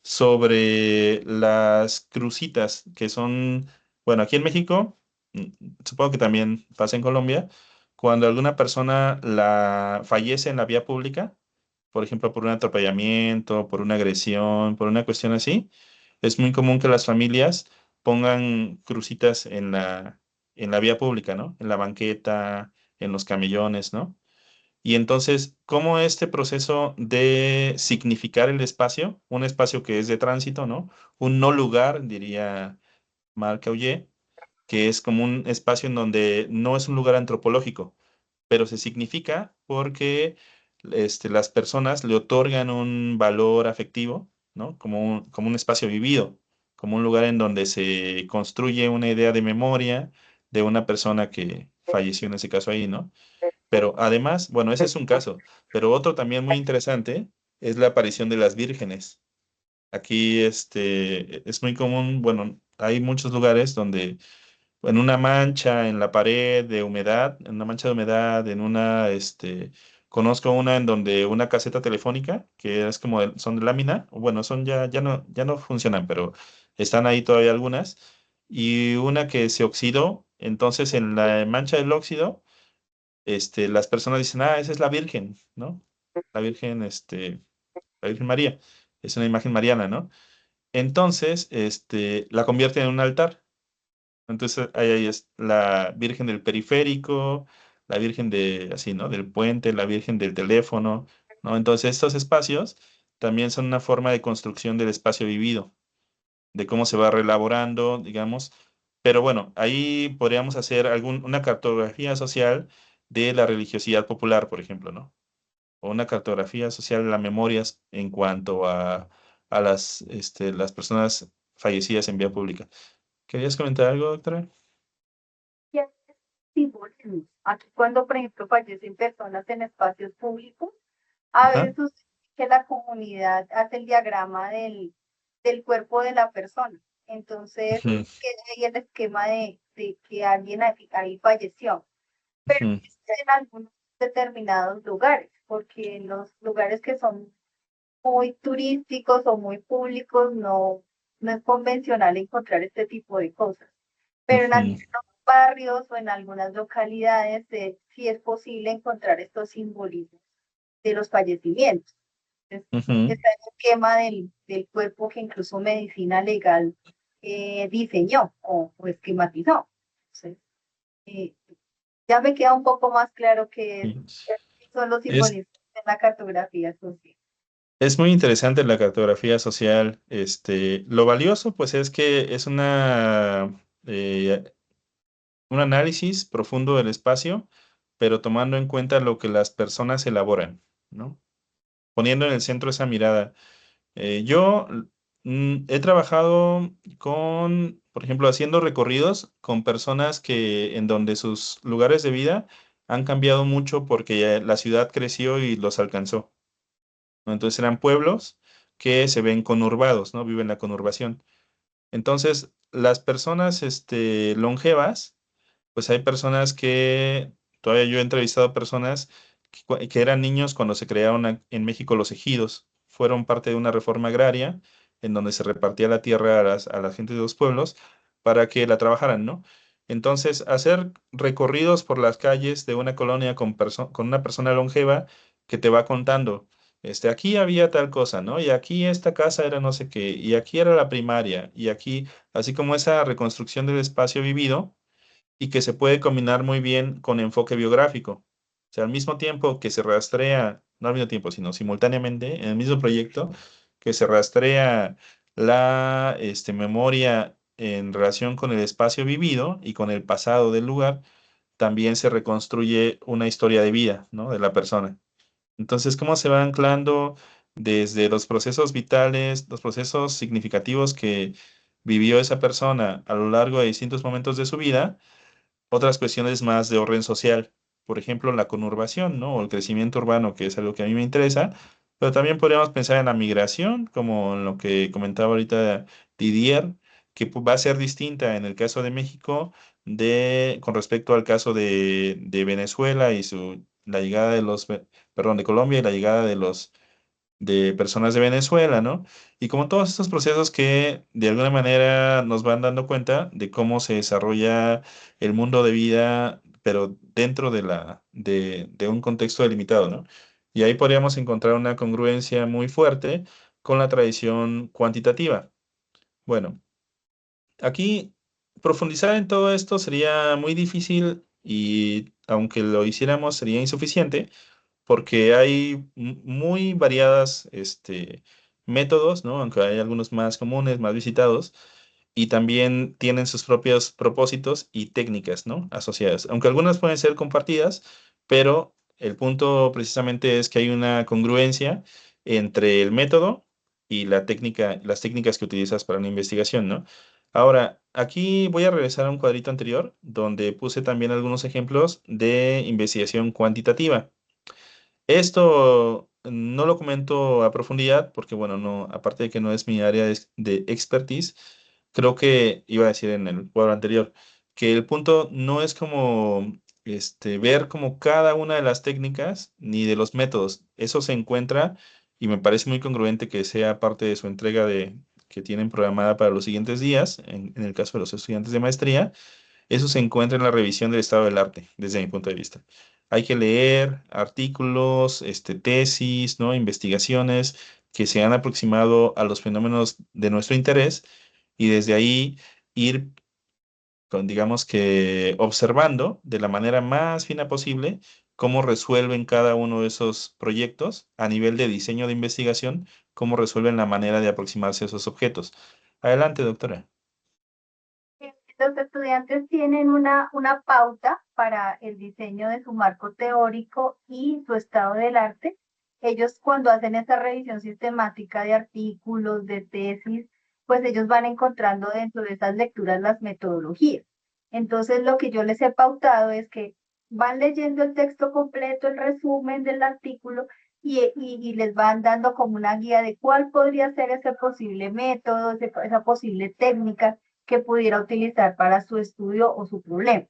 sobre las crucitas, que son, bueno, aquí en México, mm, supongo que también pasa en Colombia, cuando alguna persona fallece en la vía pública, por ejemplo, por un atropellamiento, por una agresión, por una cuestión así, es muy común que las familias pongan crucitas en la vía pública, ¿no? En la banqueta, en los camellones, ¿no? Y entonces, ¿cómo este proceso de significar el espacio, un espacio que es de tránsito, ¿no? Un no lugar, diría Marc Auger, que es como un espacio en donde no es un lugar antropológico, pero se significa porque las personas le otorgan un valor afectivo, ¿no? Como un espacio vivido, como un lugar en donde se construye una idea de memoria de una persona que falleció en ese caso ahí, ¿no? Pero además, bueno, ese es un caso, pero otro también muy interesante es la aparición de las vírgenes. Aquí es muy común, bueno, hay muchos lugares donde en una mancha en la pared de humedad, en una mancha de humedad, conozco una en donde una caseta telefónica, que es como, son de lámina, bueno, son ya no funcionan, pero están ahí todavía algunas, y una que se oxidó, entonces en la mancha del óxido las personas dicen, ah, esa es la Virgen, ¿no? La Virgen, la Virgen María, es una imagen mariana, ¿no? Entonces, la convierte en un altar. Entonces, ahí es la Virgen del periférico, la Virgen así, ¿no? Del puente, la Virgen del teléfono, ¿no? Entonces, estos espacios también son una forma de construcción del espacio vivido, de cómo se va reelaborando, digamos. Pero bueno, ahí podríamos hacer una cartografía social de la religiosidad popular, por ejemplo, ¿no? O una cartografía social de las memorias en cuanto a las personas fallecidas en vía pública. ¿Querías comentar algo, doctora? Y es simbolismo. Aquí cuando, por ejemplo, fallecen personas en espacios públicos, a Ajá. veces sucede que la comunidad hace el diagrama del cuerpo de la persona. Entonces, Ujú, queda ahí el esquema de que alguien ahí falleció. Pero ujú, es en algunos determinados lugares, porque en los lugares que son muy turísticos o muy públicos no es convencional encontrar este tipo de cosas. Pero en ujú, algunos barrios o en algunas localidades sí es posible encontrar estos simbolismos de los fallecimientos. ujú. Está el esquema del cuerpo que incluso medicina legal diseñó o esquematizó. Entonces, eh, ya me queda un poco más claro que Sí. son los Es, simbolismos de la cartografía social. es muy interesante la cartografía social. Lo valioso, pues, es que es un análisis profundo del espacio, pero tomando en cuenta lo que las personas elaboran, ¿no? poniendo en el centro esa mirada. Yo he trabajado con, por ejemplo, haciendo recorridos con personas que en donde sus lugares de vida han cambiado mucho porque ya la ciudad creció y los alcanzó, ¿no? Entonces eran pueblos que se ven conurbados, ¿no? Viven la conurbación. Entonces, las personas, longevas, pues hay personas que, todavía yo he entrevistado personas que eran niños cuando se crearon en México los ejidos. Fueron parte de una reforma agraria en donde se repartía la tierra a la gente de los pueblos para que la trabajaran, ¿no? Entonces, hacer recorridos por las calles de una colonia con una persona longeva que te va contando, aquí había tal cosa, ¿no? Y aquí esta casa era no sé qué, y aquí era la primaria, y aquí, así como esa reconstrucción del espacio vivido y que se puede combinar muy bien con enfoque biográfico. O sea, al mismo tiempo que se rastrea, no al mismo tiempo, sino simultáneamente, en el mismo proyecto, que se rastrea la memoria en relación con el espacio vivido y con el pasado del lugar, también se reconstruye una historia de vida, ¿no? De la persona. Entonces, ¿cómo se va anclando desde los procesos vitales, los procesos significativos que vivió esa persona a lo largo de distintos momentos de su vida? Otras cuestiones más de orden social, por ejemplo, la conurbación, ¿no? O el crecimiento urbano, que es algo que a mí me interesa, pero también podríamos pensar en la migración, como en lo que comentaba ahorita Didier, que va a ser distinta en el caso de México con respecto al caso de Venezuela y la llegada perdón, de Colombia y la llegada de personas de Venezuela, ¿no? Y como todos estos procesos que de alguna manera nos van dando cuenta de cómo se desarrolla el mundo de vida, pero dentro de un contexto delimitado, ¿no? Y ahí podríamos encontrar una congruencia muy fuerte con la tradición cuantitativa. Bueno, aquí profundizar en todo esto sería muy difícil y aunque lo hiciéramos sería insuficiente porque hay muy variadas métodos, ¿no? Aunque hay algunos más comunes, más visitados, y también tienen sus propios propósitos y técnicas, ¿no? Asociadas. Aunque algunas pueden ser compartidas, pero el punto precisamente es que hay una congruencia entre el método y la técnica, las técnicas que utilizas para una investigación, ¿no? Ahora, aquí voy a regresar a un cuadrito anterior donde puse también algunos ejemplos de investigación cuantitativa. Esto no lo comento a profundidad porque, bueno, no, aparte de que no es mi área de expertise, creo que iba a decir en el cuadro anterior que el punto no es como ver como cada una de las técnicas ni de los métodos. Eso se encuentra y me parece muy congruente que sea parte de su entrega que tienen programada para los siguientes días, en el caso de los estudiantes de maestría. Eso se encuentra en la revisión del estado del arte, desde mi punto de vista. Hay que leer artículos, tesis, ¿no? Investigaciones que se han aproximado a los fenómenos de nuestro interés y desde ahí ir, digamos que, observando de la manera más fina posible cómo resuelven cada uno de esos proyectos a nivel de diseño de investigación, cómo resuelven la manera de aproximarse a esos objetos. Adelante, doctora. Los estudiantes tienen una pauta para el diseño de su marco teórico y su estado del arte. Ellos cuando hacen esta revisión sistemática de artículos, de tesis, pues ellos van encontrando dentro de esas lecturas las metodologías. Entonces lo que yo les he pautado es que van leyendo el texto completo, el resumen del artículo y les van dando como una guía de cuál podría ser ese posible método, esa posible técnica que pudiera utilizar para su estudio o su problema.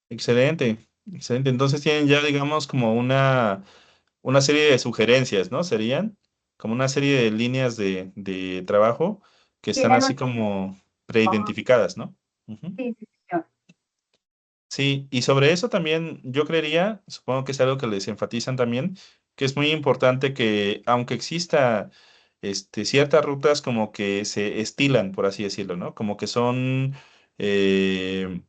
Excelente, excelente. Entonces tienen ya, digamos, como una serie de sugerencias, ¿no? Serían como una serie de líneas de trabajo que están Tienen así un... como Oh, preidentificadas, ¿no? Ujú. sí, sí, señor. Sí, y sobre eso también yo creería, supongo que es algo que les enfatizan también, que es muy importante que aunque exista ciertas rutas como que se estilan, por así decirlo, ¿no? Como que son eh,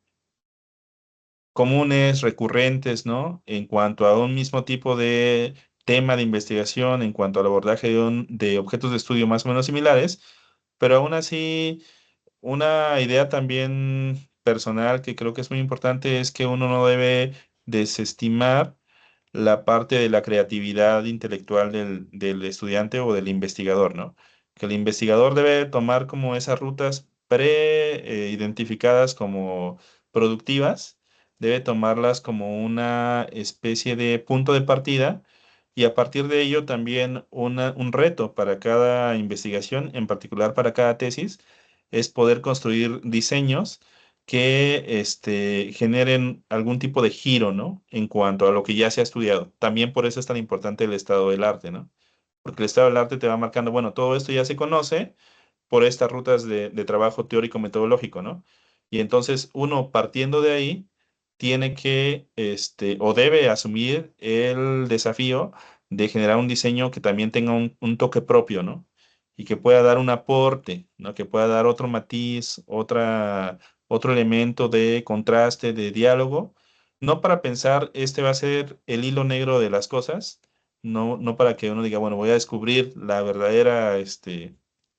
comunes, recurrentes, ¿no? En cuanto a un mismo tipo de tema de investigación, en cuanto al abordaje de objetos de estudio más o menos similares, pero aún así, una idea también personal que creo que es muy importante es que uno no debe desestimar la parte de la creatividad intelectual del estudiante o del investigador, ¿no? Que el investigador debe tomar como esas rutas pre-identificadas como productivas, debe tomarlas como una especie de punto de partida y a partir de ello también un reto para cada investigación, en particular para cada tesis, es poder construir diseños que generen algún tipo de giro, ¿no? En cuanto a lo que ya se ha estudiado. También por eso es tan importante el estado del arte, ¿no? Porque el estado del arte te va marcando, bueno, todo esto ya se conoce por estas rutas de trabajo teórico-metodológico, ¿no? Y entonces uno partiendo de ahí tiene que, o debe asumir el desafío de generar un diseño que también tenga un toque propio, ¿no? Y que pueda dar un aporte, ¿no? Que pueda dar otro matiz, otro elemento de contraste, de diálogo, no para pensar este va a ser el hilo negro de las cosas, no para que uno diga, bueno, voy a descubrir la verdadera,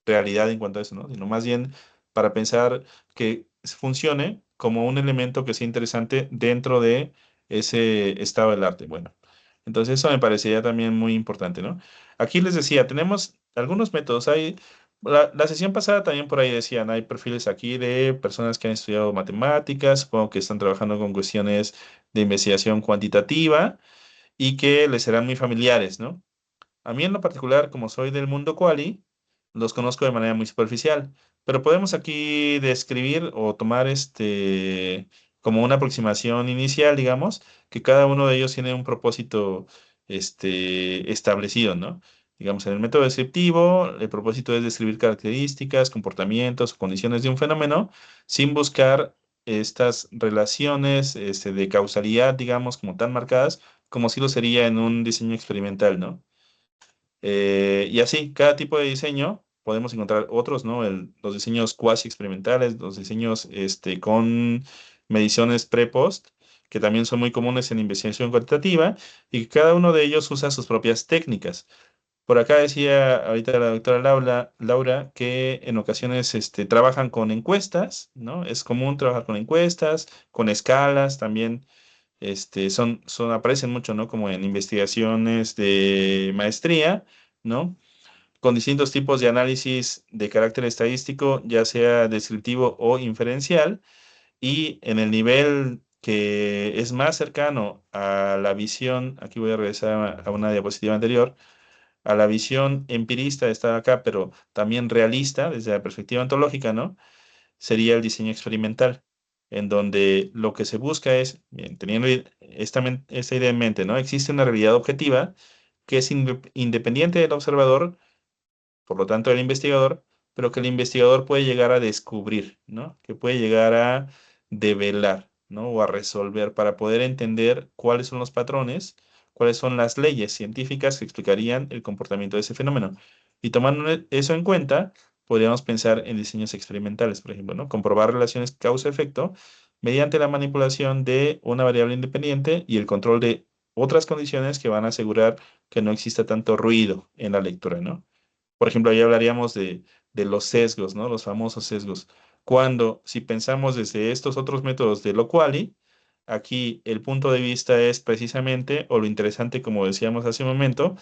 realidad en cuanto a eso, ¿no? Sino más bien para pensar que funcione como un elemento que sea interesante dentro de ese estado del arte. Bueno, entonces eso me parecería también muy importante, ¿no? Aquí les decía, tenemos algunos métodos. La sesión pasada también por ahí decían, hay perfiles aquí de personas que han estudiado matemáticas, supongo que están trabajando con cuestiones de investigación cuantitativa y que les serán muy familiares, ¿no? A mí en lo particular, como soy del mundo quali, los conozco de manera muy superficial, pero podemos aquí describir o tomar como una aproximación inicial, digamos, que cada uno de ellos tiene un propósito establecido, ¿no? Digamos, en el método descriptivo, el propósito es describir características, comportamientos o condiciones de un fenómeno sin buscar estas relaciones de causalidad, digamos, como tan marcadas, como si lo sería en un diseño experimental, ¿no? Y así, cada tipo de diseño, podemos encontrar otros, ¿no? Los diseños cuasi experimentales, los diseños con mediciones pre-post, que también son muy comunes en investigación cuantitativa, y que cada uno de ellos usa sus propias técnicas. Por acá decía ahorita la doctora Laura que en ocasiones trabajan con encuestas, ¿no? Es común trabajar con encuestas, con escalas también aparecen mucho, ¿no? Como en investigaciones de maestría, ¿no? Con distintos tipos de análisis de carácter estadístico, ya sea descriptivo o inferencial, y en el nivel que es más cercano a la visión, aquí voy a regresar a una diapositiva anterior, a la visión empirista está acá, pero también realista desde la perspectiva ontológica, ¿no? Sería el diseño experimental, en donde lo que se busca es, bien, teniendo esta idea en mente, ¿no? Existe una realidad objetiva que es independiente del observador, por lo tanto del investigador, pero que el investigador puede llegar a descubrir, ¿no? Que puede llegar a develar, ¿no? O a resolver para poder entender cuáles son los patrones, cuáles son las leyes científicas que explicarían el comportamiento de ese fenómeno. Y tomando eso en cuenta, podríamos pensar en diseños experimentales, por ejemplo, ¿no? Comprobar relaciones causa-efecto mediante la manipulación de una variable independiente y el control de otras condiciones que van a asegurar que no exista tanto ruido en la lectura, ¿no? Por ejemplo, ahí hablaríamos de los sesgos, ¿no? Los famosos sesgos. Cuando, si pensamos desde estos otros métodos de lo quali, aquí el punto de vista es precisamente, o lo interesante, como decíamos hace un momento,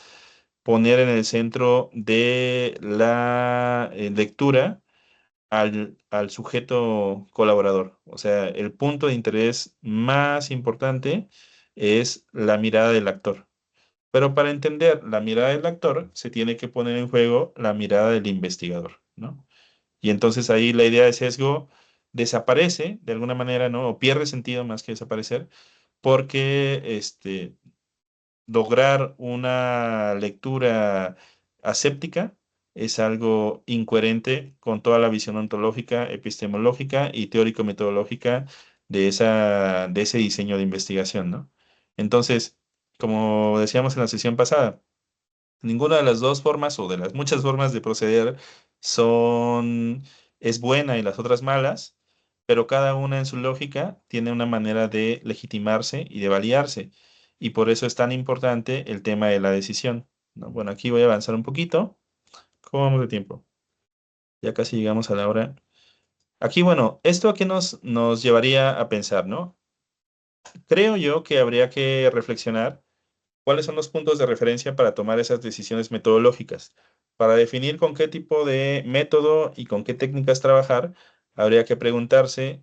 poner en el centro de la lectura al sujeto colaborador. O sea, el punto de interés más importante es la mirada del actor. Pero para entender la mirada del actor, se tiene que poner en juego la mirada del investigador, ¿no? Y entonces ahí la idea de sesgo desaparece de alguna manera, ¿no? O pierde sentido más que desaparecer, porque lograr una lectura aséptica es algo incoherente con toda la visión ontológica, epistemológica y teórico-metodológica de ese diseño de investigación, ¿no? Entonces, como decíamos en la sesión pasada, ninguna de las dos formas o de las muchas formas de proceder son, es buena y las otras malas, pero cada una en su lógica tiene una manera de legitimarse y de validarse. Y por eso es tan importante el tema de la decisión, ¿no? Bueno, aquí voy a avanzar un poquito. ¿Cómo vamos de tiempo? Ya casi llegamos a la hora. Aquí, bueno, ¿esto a qué nos llevaría a pensar, no? Creo yo que habría que reflexionar ¿Cuáles son los puntos de referencia para tomar esas decisiones metodológicas? Para definir con qué tipo de método y con qué técnicas trabajar, habría que preguntarse,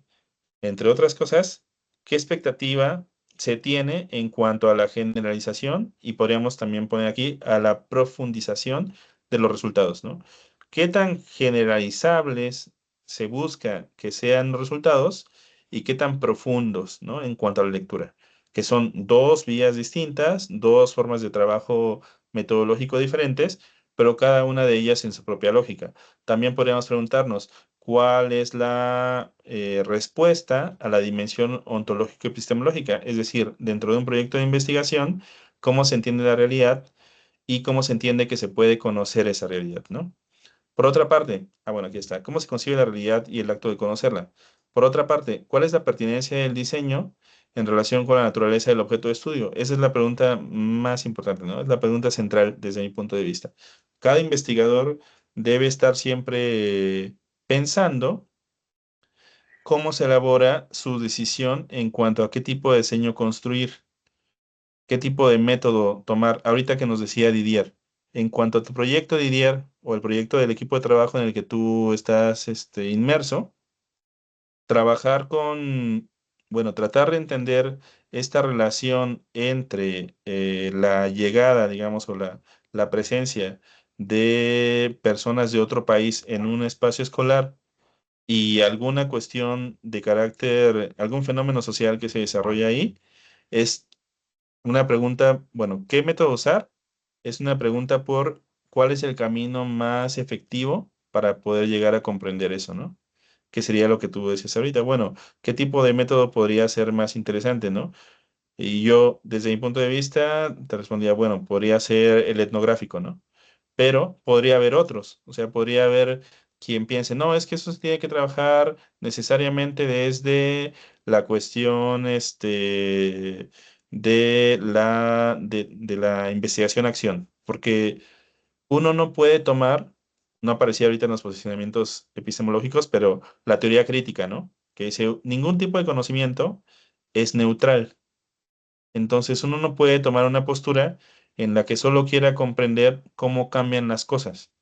entre otras cosas, qué expectativa se tiene en cuanto a la generalización y podríamos también poner aquí a la profundización de los resultados, ¿no? ¿Qué tan generalizables se busca que sean los resultados y qué tan profundos, ¿no? En cuanto a la lectura, que son dos vías distintas, dos formas de trabajo metodológico diferentes, pero cada una de ellas en su propia lógica. También podríamos preguntarnos, ¿cuál es la respuesta a la dimensión ontológico-epistemológica? Es decir, dentro de un proyecto de investigación, ¿cómo se entiende la realidad y cómo se entiende que se puede conocer esa realidad, ¿no? Por otra parte, bueno, aquí está, ¿cómo se concibe la realidad y el acto de conocerla? Por otra parte, ¿cuál es la pertinencia del diseño en relación con la naturaleza del objeto de estudio? Esa es la pregunta más importante, ¿no? Es la pregunta central desde mi punto de vista. Cada investigador debe estar siempre pensando cómo se elabora su decisión en cuanto a qué tipo de diseño construir, qué tipo de método tomar. Ahorita que nos decía Didier, en cuanto a tu proyecto, Didier, o el proyecto del equipo de trabajo en el que tú estás inmerso, trabajar con, bueno, tratar de entender esta relación entre la llegada, digamos, o la presencia de personas de otro país en un espacio escolar y alguna cuestión de carácter, algún fenómeno social que se desarrolla ahí, es una pregunta, bueno, ¿qué método usar? Es una pregunta por cuál es el camino más efectivo para poder llegar a comprender eso, ¿no? Que sería lo que tú decías ahorita. Bueno, ¿qué tipo de método podría ser más interesante, ¿no? Y yo, desde mi punto de vista, te respondía, bueno, podría ser el etnográfico, ¿no? Pero podría haber otros, o sea, podría haber quien piense, no, es que eso se tiene que trabajar necesariamente desde la cuestión, de la investigación-acción, porque uno no puede tomar, no aparecía ahorita en los posicionamientos epistemológicos, pero la teoría crítica, ¿no? Que dice, ningún tipo de conocimiento es neutral. Entonces uno no puede tomar una postura en la que solo quiera comprender cómo cambian las cosas,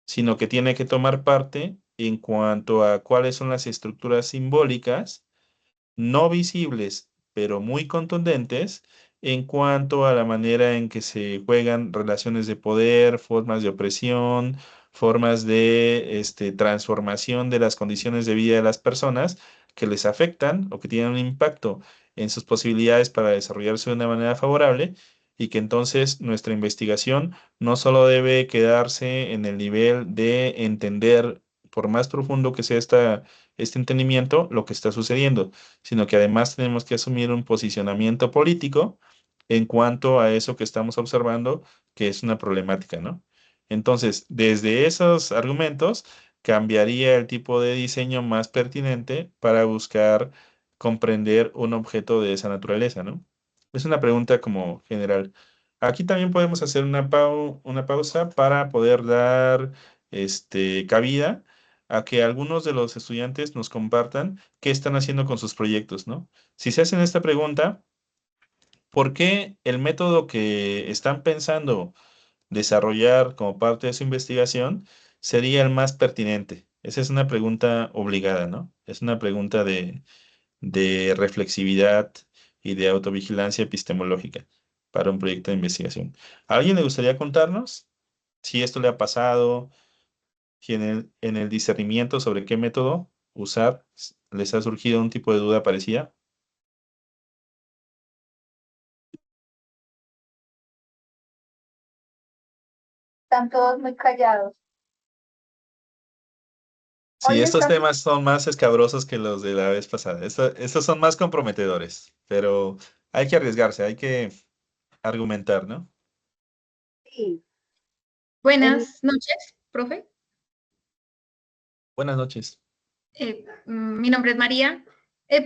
sino que tiene que tomar parte en cuanto a cuáles son las estructuras simbólicas no visibles, pero muy contundentes en cuanto a la manera en que se juegan relaciones de poder, formas de opresión, formas de transformación de las condiciones de vida de las personas que les afectan o que tienen un impacto en sus posibilidades para desarrollarse de una manera favorable y que entonces nuestra investigación no solo debe quedarse en el nivel de entender, por más profundo que sea este entendimiento, lo que está sucediendo, sino que además tenemos que asumir un posicionamiento político en cuanto a eso que estamos observando, que es una problemática, ¿no? Entonces, desde esos argumentos, cambiaría el tipo de diseño más pertinente para buscar comprender un objeto de esa naturaleza, ¿no? Es una pregunta como general. Aquí también podemos hacer una pausa para poder dar cabida a que algunos de los estudiantes nos compartan qué están haciendo con sus proyectos, ¿no? Si se hacen esta pregunta, ¿por qué el método que están pensando desarrollar como parte de su investigación sería el más pertinente? Esa es una pregunta obligada, ¿no? Es una pregunta de reflexividad y de autovigilancia epistemológica para un proyecto de investigación. ¿A alguien le gustaría contarnos si esto le ha pasado? Si en el discernimiento sobre qué método usar les ha surgido un tipo de duda parecida. Están todos muy callados. Sí, Hoy estos está, temas son más escabrosos que los de la vez pasada. Estos son más comprometedores, pero hay que arriesgarse, hay que argumentar, ¿no? sí, el, Buenas noches, profe. Buenas noches. Mi nombre es María.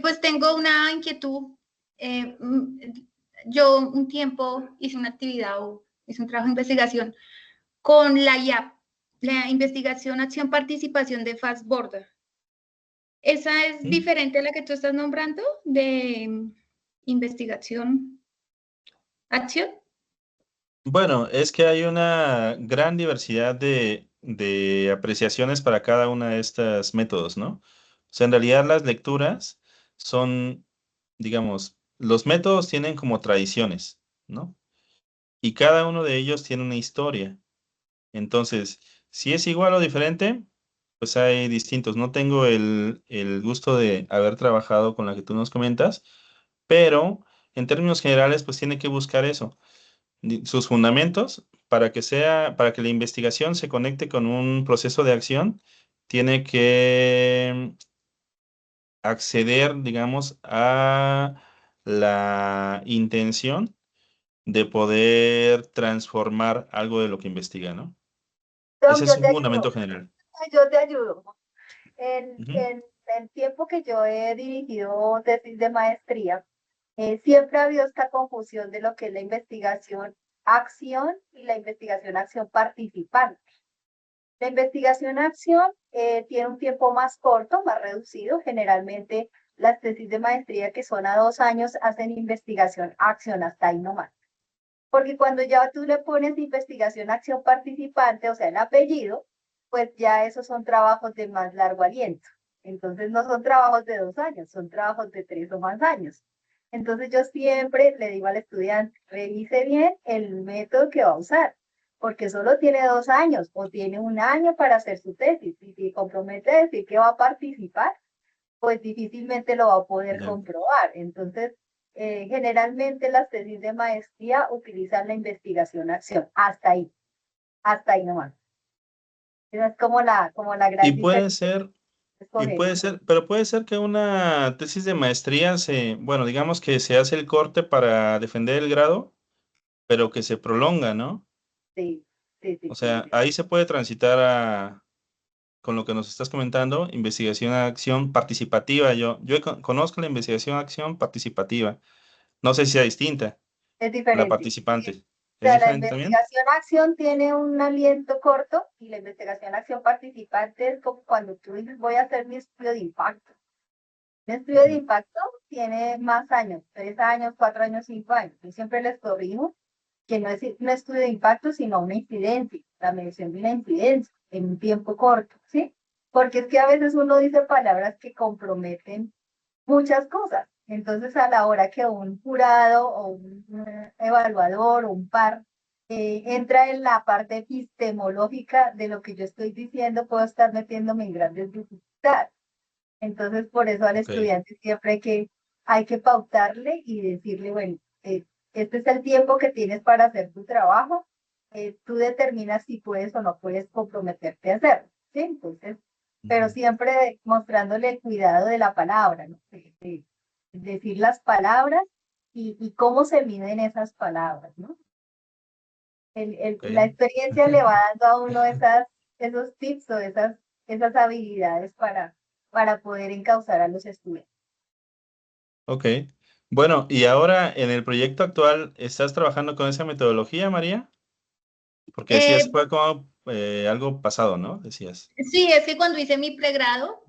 Pues tengo una inquietud. Yo un tiempo hice una actividad o hice un trabajo de investigación con la IAP, la Investigación, Acción, Participación de Fast Border. ¿Esa es ¿Mm? diferente a la que tú estás nombrando de investigación, acción? Bueno, es que hay una gran diversidad de apreciaciones para cada una de estos métodos, ¿no? O sea, en realidad las lecturas son, digamos, los métodos tienen como tradiciones, ¿no? Y cada uno de ellos tiene una historia. Entonces, si es igual o diferente, pues hay distintos. No tengo el gusto de haber trabajado con la que tú nos comentas, pero en términos generales, pues tiene que buscar eso, sus fundamentos para que la investigación se conecte con un proceso de acción, tiene que acceder, digamos, a la intención de poder transformar algo de lo que investiga, ¿no? Tom, Ese es yo un te fundamento ayudo, general. yo te ayudo. Ujú. En el tiempo que yo he dirigido tesis de maestría, siempre ha habido esta confusión de lo que es la investigación acción y la investigación acción participante. La investigación acción tiene un tiempo más corto, más reducido. Generalmente las tesis de maestría que son a 2 años hacen investigación acción hasta ahí nomás. Porque cuando ya tú le pones investigación acción participante, o sea, el apellido, pues ya esos son trabajos de más largo aliento. Entonces no son trabajos de 2 años, son trabajos de 3 o más años. Entonces yo siempre le digo al estudiante, revise bien el método que va a usar, porque solo tiene 2 años o tiene un año para hacer su tesis. Y si compromete a decir que va a participar, pues difícilmente lo va a poder Ya. comprobar. Entonces, generalmente las tesis de maestría utilizan la investigación-acción. Hasta ahí nomás. Esa es como la Y gran puede diferencia ser, que y escoger. puede ser, pero puede ser que una tesis de maestría bueno, digamos que se hace el corte para defender el grado, pero que se prolonga, ¿no? Sí, sí, O sí, sí, sea, sí. ahí se puede transitar con lo que nos estás comentando, investigación a acción participativa. Yo conozco la investigación a acción participativa. No sé si sea distinta Es a la diferente. participante. O ¿Es sea, la diferente también? investigación-acción tiene un aliento corto y la investigación-acción participante es como cuando tú dices, voy a hacer mi estudio de impacto. Un estudio de Ujú. impacto tiene más años, 3 años, 4 años, 5 años. Yo siempre les corrijo que no es un estudio de impacto, sino una incidencia, la medición de una incidencia en un tiempo corto, ¿sí? Porque es que a veces uno dice palabras que comprometen muchas cosas. Entonces, a la hora que un jurado o un evaluador o un par entra en la parte epistemológica de lo que yo estoy diciendo, puedo estar metiéndome en grandes dificultades. Entonces, por eso al Ok. estudiante siempre hay que pautarle y decirle, bueno, este es el tiempo que tienes para hacer tu trabajo, tú determinas si puedes o no puedes comprometerte a hacerlo, ¿sí? Entonces, pero Ujú. siempre mostrándole el cuidado de la palabra, ¿no? De decir las palabras y cómo se miden esas palabras, ¿no? Ok. La experiencia le va dando a uno esos tips o esas habilidades para poder encauzar a los estudiantes. Ok. Bueno, y ahora en el proyecto actual, ¿estás trabajando con esa metodología, María? Porque decías Eh, fue como algo pasado, ¿no? Decías. sí, es que cuando hice mi pregrado,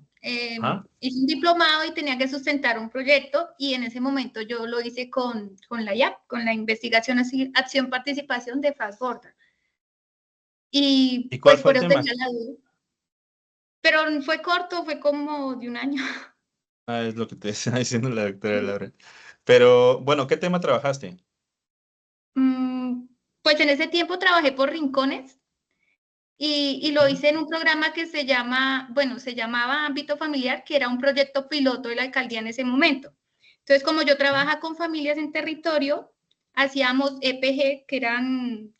Ajá. hice un diplomado y tenía que sustentar un proyecto y en ese momento yo lo hice con la IAP, con la investigación, acción, participación de Fast Border. Y ¿Y cuál pues fue por el eso tema? tenía la duda. Pero fue corto, fue como de un año. Ah, es lo que te está diciendo la doctora Laura. Pero, bueno, ¿qué tema trabajaste? Pues en ese tiempo trabajé por rincones y lo Ujú. hice en un programa que se llama, bueno, se llamaba Ámbito Familiar, que era un proyecto piloto de la alcaldía en ese momento. Entonces, como yo trabajo con familias en territorio, hacíamos EPG, que eran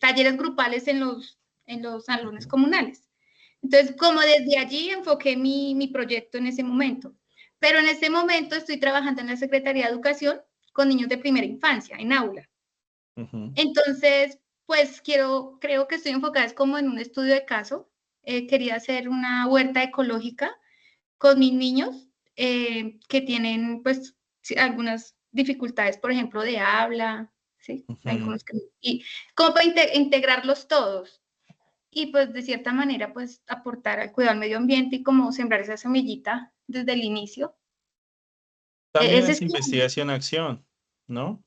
talleres grupales en los salones Ujú. comunales. Entonces, como desde allí enfoqué mi proyecto en ese momento. Pero en este momento estoy trabajando en la Secretaría de Educación con niños de primera infancia, en aula. Ujú. Entonces, pues creo que estoy enfocada es como en un estudio de caso. Quería hacer una huerta ecológica con mis niños que tienen pues sí, algunas dificultades, por ejemplo, de habla, ¿sí? Ujú. Algunos y como para integrarlos todos y pues de cierta manera pues aportar al cuidado del medio ambiente y como sembrar esa semillita desde el inicio. También Ese es es como, investigación-acción, ¿no?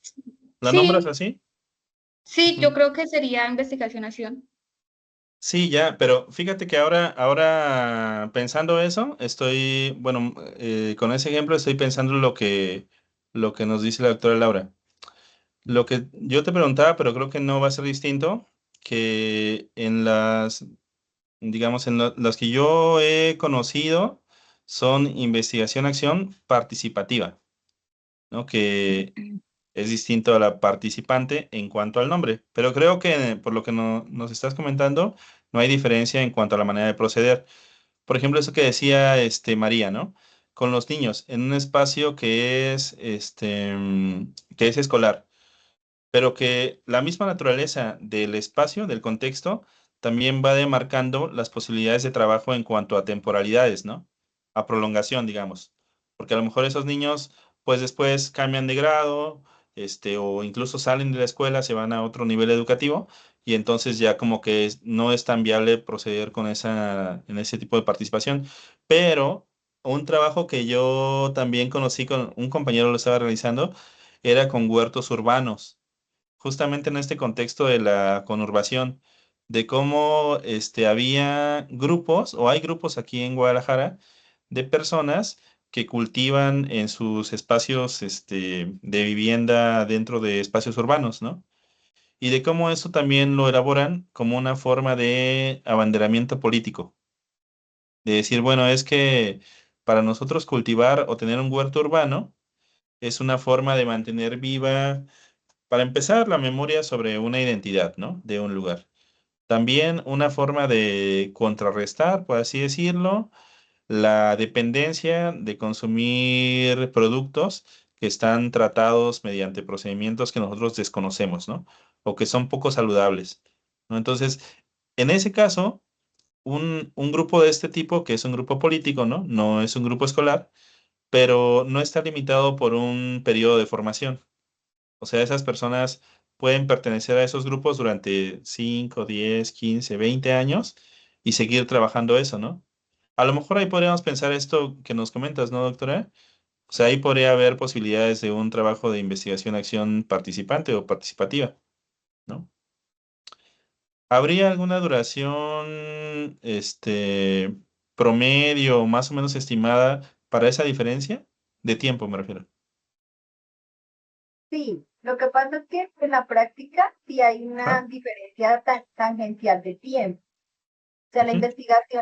¿La nombras sí, así? Sí, yo creo que sería investigación-acción. Sí, ya, pero fíjate que ahora pensando eso, bueno, con ese ejemplo estoy pensando lo que nos dice la doctora Laura. Lo que yo te preguntaba, pero creo que no va a ser distinto, que digamos, las que yo he conocido son investigación-acción participativa, ¿no? Que es distinto a la participante en cuanto al nombre. Pero creo que por lo que nos estás comentando, no hay diferencia en cuanto a la manera de proceder. Por ejemplo, eso que decía María, ¿no? Con los niños, en un espacio que es escolar, pero que la misma naturaleza del espacio, del contexto, también va demarcando las posibilidades de trabajo en cuanto a temporalidades, ¿no? A prolongación, digamos. Porque a lo mejor esos niños, pues después cambian de grado, o incluso salen de la escuela, se van a otro nivel educativo, y entonces ya como que no es tan viable proceder en ese tipo de participación. Pero un trabajo que yo también conocí con un compañero lo estaba realizando, era con huertos urbanos justamente en este contexto de la conurbación, de cómo había grupos, o hay grupos aquí en Guadalajara, de personas que cultivan en sus espacios de vivienda dentro de espacios urbanos, ¿no? Y de cómo eso también lo elaboran como una forma de abanderamiento político, de decir, bueno, es que para nosotros cultivar o tener un huerto urbano es una forma de mantener viva, para empezar, la memoria sobre una identidad, ¿no? De un lugar. También una forma de contrarrestar, por así decirlo, la dependencia de consumir productos que están tratados mediante procedimientos que nosotros desconocemos, ¿no? O que son poco saludables, ¿no? Entonces, en ese caso, un grupo de este tipo, que es un grupo político, ¿no? No es un grupo escolar, pero no está limitado por un periodo de formación. O sea, esas personas pueden pertenecer a esos grupos durante 5, 10, 15, 20 años y seguir trabajando eso, ¿no? A lo mejor ahí podríamos pensar esto que nos comentas, ¿no, doctora? O sea, ahí podría haber posibilidades de un trabajo de investigación-acción participante o participativa, ¿no? ¿Habría alguna duración, promedio, más o menos estimada para esa diferencia? De tiempo, me refiero. Sí, lo que pasa es que en la práctica sí hay una Ajá. diferencia tangencial de tiempo. O sea, Ujú,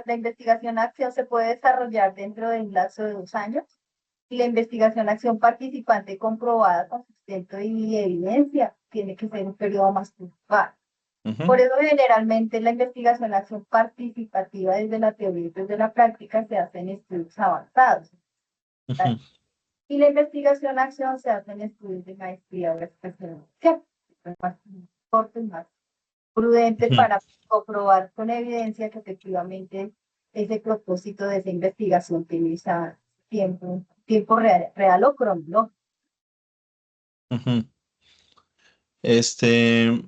la investigación acción se puede desarrollar dentro de un lapso de 2 años y la investigación acción participante comprobada con sustento y evidencia tiene que ser un periodo más puntual. ujú, Por eso generalmente la investigación acción participativa desde la teoría y desde la práctica se hace en estudios avanzados. ujú, Y la investigación acción se hace en estudios de maestría o especialización. Es más corto y más prudente ujú. para comprobar con evidencia que efectivamente ese propósito de esa investigación tiene ese tiempo real o cronológico. Ujú. Este,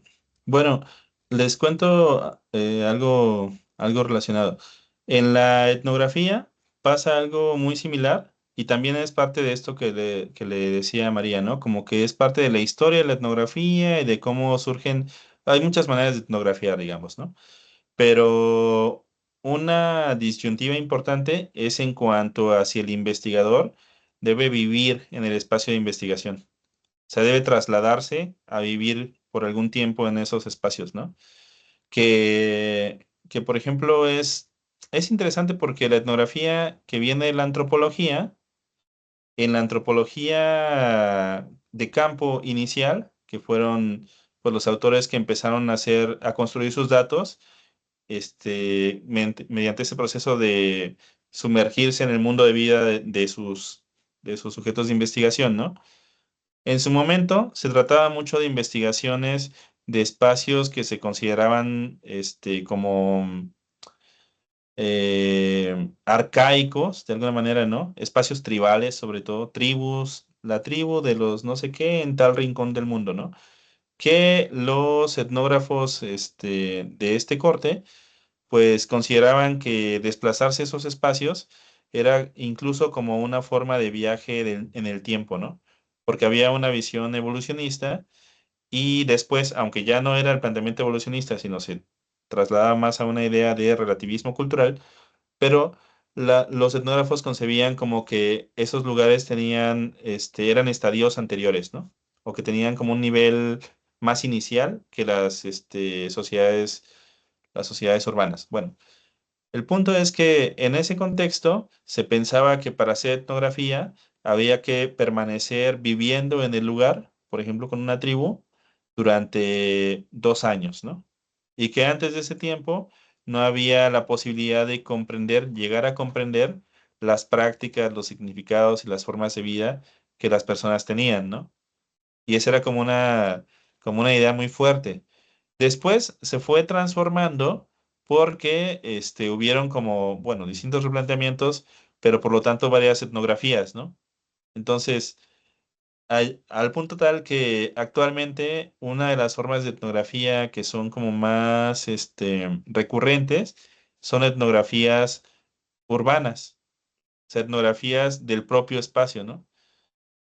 bueno, les cuento algo relacionado. En la etnografía pasa algo muy similar y también es parte de esto que le decía María, ¿no? Como que es parte de la historia de la etnografía y de cómo surgen, hay muchas maneras de etnografiar, digamos, ¿no? Pero una disyuntiva importante es en cuanto a si el investigador debe vivir en el espacio de investigación. Se debe trasladarse a vivir por algún tiempo en esos espacios, ¿no? Que por ejemplo, es interesante porque la etnografía que viene de la antropología, en la antropología de campo inicial, que fueron pues, los autores que empezaron a construir sus datos, mediante ese proceso de sumergirse en el mundo de vida de sus sujetos de investigación, ¿no? En su momento se trataba mucho de investigaciones de espacios que se consideraban como arcaicos, de alguna manera, ¿no? Espacios tribales, sobre todo, tribus, la tribu de los no sé qué en tal rincón del mundo, ¿no? Que los etnógrafos de este corte, pues consideraban que desplazarse a esos espacios era incluso como una forma de viaje en el tiempo, ¿no? Porque había una visión evolucionista Y después, aunque ya no era el planteamiento evolucionista, sino se trasladaba más a una idea de relativismo cultural, pero los etnógrafos concebían como que esos lugares tenían, eran estadios anteriores, ¿no? O que tenían como un nivel más inicial que las sociedades urbanas. Bueno, el punto es que en ese contexto se pensaba que para hacer etnografía había que permanecer viviendo en el lugar, por ejemplo, con una tribu, durante 2 años, ¿no? Y que antes de ese tiempo no había la posibilidad de comprender, llegar a comprender las prácticas, los significados y las formas de vida que las personas tenían, ¿no? Y esa era como una idea muy fuerte. Después se fue transformando porque hubieron como, bueno, distintos replanteamientos, pero por lo tanto varias etnografías, ¿no? Entonces, al punto tal que actualmente una de las formas de etnografía que son como más recurrentes son etnografías urbanas, o sea, etnografías del propio espacio, ¿no?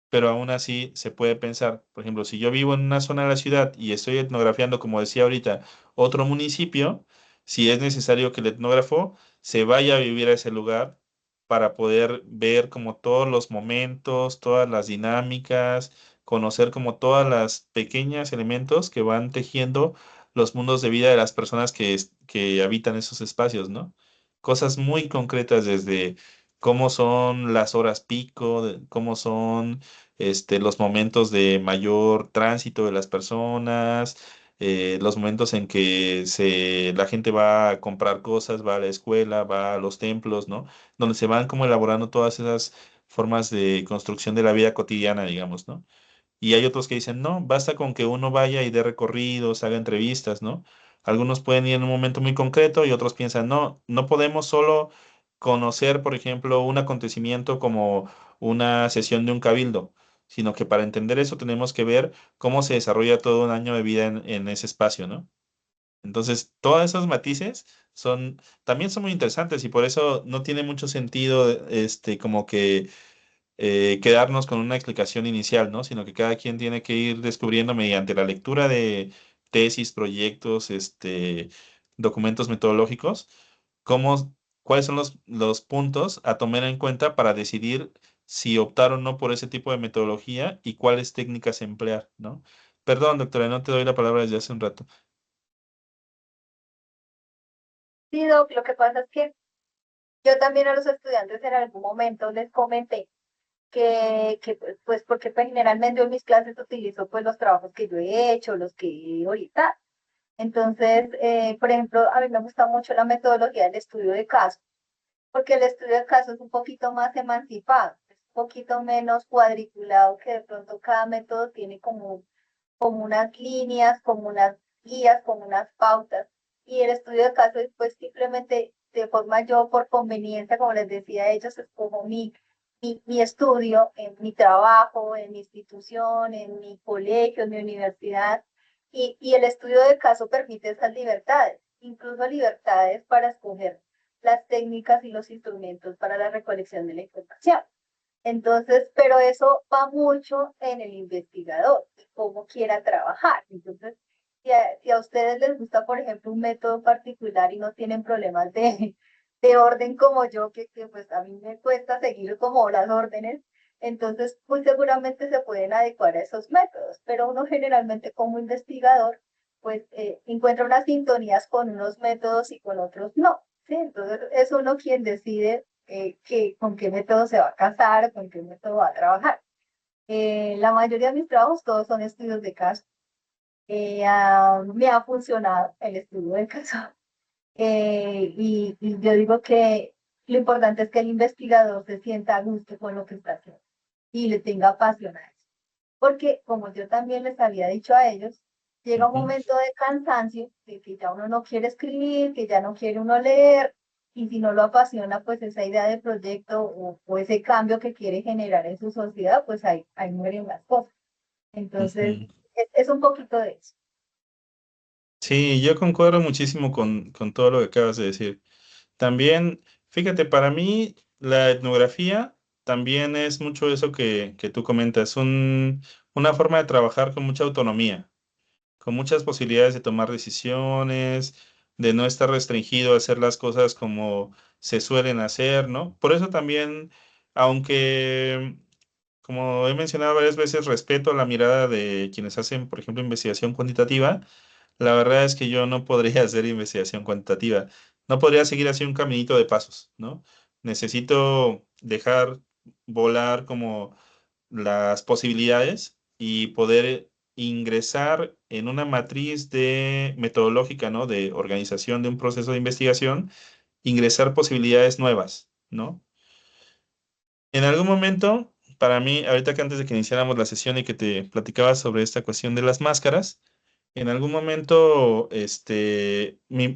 Pero aún así se puede pensar, por ejemplo, si yo vivo en una zona de la ciudad y estoy etnografiando, como decía ahorita, otro municipio, si es necesario que el etnógrafo se vaya a vivir a ese lugar para poder ver como todos los momentos, todas las dinámicas, conocer como todas las pequeños elementos que van tejiendo los mundos de vida de las personas que habitan esos espacios, ¿no? Cosas muy concretas desde cómo son las horas pico, cómo son los momentos de mayor tránsito de las personas, los momentos en que la gente va a comprar cosas, va a la escuela, va a los templos, ¿no? Donde se van como elaborando todas esas formas de construcción de la vida cotidiana, digamos, ¿no? Y hay otros que dicen, no, basta con que uno vaya y dé recorridos, haga entrevistas, ¿no? Algunos pueden ir en un momento muy concreto y otros piensan, no, no podemos solo conocer, por ejemplo, un acontecimiento como una sesión de un cabildo, sino que para entender eso tenemos que ver cómo se desarrolla todo un año de vida en ese espacio, ¿no? Entonces, todos esos matices también son muy interesantes y por eso no tiene mucho sentido, como que quedarnos con una explicación inicial, ¿no? Sino que cada quien tiene que ir descubriendo mediante la lectura de tesis, proyectos, documentos metodológicos, cuáles son los puntos a tomar en cuenta para decidir si optar o no por ese tipo de metodología y cuáles técnicas emplear, ¿no? Perdón, doctora, no te doy la palabra desde hace un rato. Sí, Doc, lo que pasa es que yo también a los estudiantes en algún momento les comenté pues porque pues, generalmente en mis clases utilizo pues los trabajos que yo he hecho, los que he ahorita. Entonces, por ejemplo, a mí me gusta mucho la metodología del estudio de caso, porque el estudio de caso es un poquito más emancipado, es un poquito menos cuadriculado, que de pronto cada método tiene como unas líneas, como unas guías, como unas pautas. Y el estudio de caso es pues simplemente de forma yo por conveniencia, como les decía a ellos, escojo mi estudio en mi trabajo, en mi institución, en mi colegio, en mi universidad. Y el estudio de caso permite esas libertades, incluso libertades para escoger las técnicas y los instrumentos para la recolección de la información. Entonces, pero eso va mucho en el investigador y cómo quiera trabajar. Entonces, si a ustedes les gusta, por ejemplo, un método particular y no tienen problemas de orden como yo, que pues a mí me cuesta seguir como las órdenes, entonces muy seguramente se pueden adecuar a esos métodos, pero uno generalmente como investigador, pues encuentra unas sintonías con unos métodos y con otros no. ¿Sí? Entonces es uno quien decide con qué método se va a casar, con qué método va a trabajar. La mayoría de mis trabajos todos son estudios de caso. Me ha funcionado el estudio de caso. Y yo digo que lo importante es que el investigador se sienta a gusto con lo que está haciendo y le tenga pasión a eso. Porque como yo también les había dicho a ellos, llega un Ujú. momento de cansancio, de que ya uno no quiere escribir, que ya no quiere uno leer, y si no lo apasiona, pues esa idea de proyecto o ese cambio que quiere generar en su sociedad, pues ahí mueren las cosas. Entonces, Ujú. es un poquito de eso. Sí, yo concuerdo muchísimo con todo lo que acabas de decir. También, fíjate, para mí la etnografía también es mucho eso que tú comentas, una forma de trabajar con mucha autonomía. con muchas posibilidades de tomar decisiones, de no estar restringido a hacer las cosas como se suelen hacer, ¿no? Por eso también, aunque, como he mencionado varias veces, respeto la mirada de quienes hacen, por ejemplo, investigación cuantitativa, la verdad es que yo no podría hacer investigación cuantitativa. No podría seguir así un caminito de pasos, ¿no? Necesito dejar volar como las posibilidades y poder ingresar en una matriz de metodológica, ¿no? De organización de un proceso de investigación, ingresar posibilidades nuevas, ¿no? En algún momento, para mí, ahorita que antes de que iniciáramos la sesión y que te platicaba sobre esta cuestión de las máscaras, en algún momento,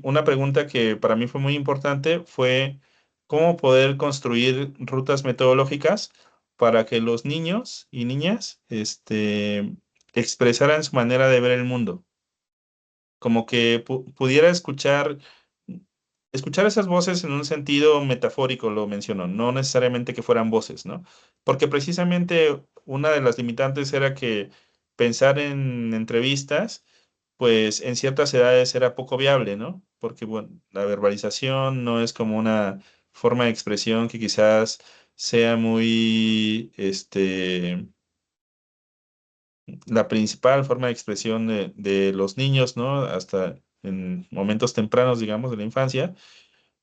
una pregunta que para mí fue muy importante fue cómo poder construir rutas metodológicas para que los niños y niñas, expresaran su manera de ver el mundo, como que pudiera escuchar esas voces en un sentido metafórico, lo menciono, no necesariamente que fueran voces, ¿no? Porque precisamente una de las limitantes era que pensar en entrevistas, pues en ciertas edades era poco viable, ¿no? Porque, bueno, la verbalización no es como una forma de expresión que quizás sea muy, la principal forma de expresión de los niños, ¿no? Hasta en momentos tempranos, digamos, de la infancia,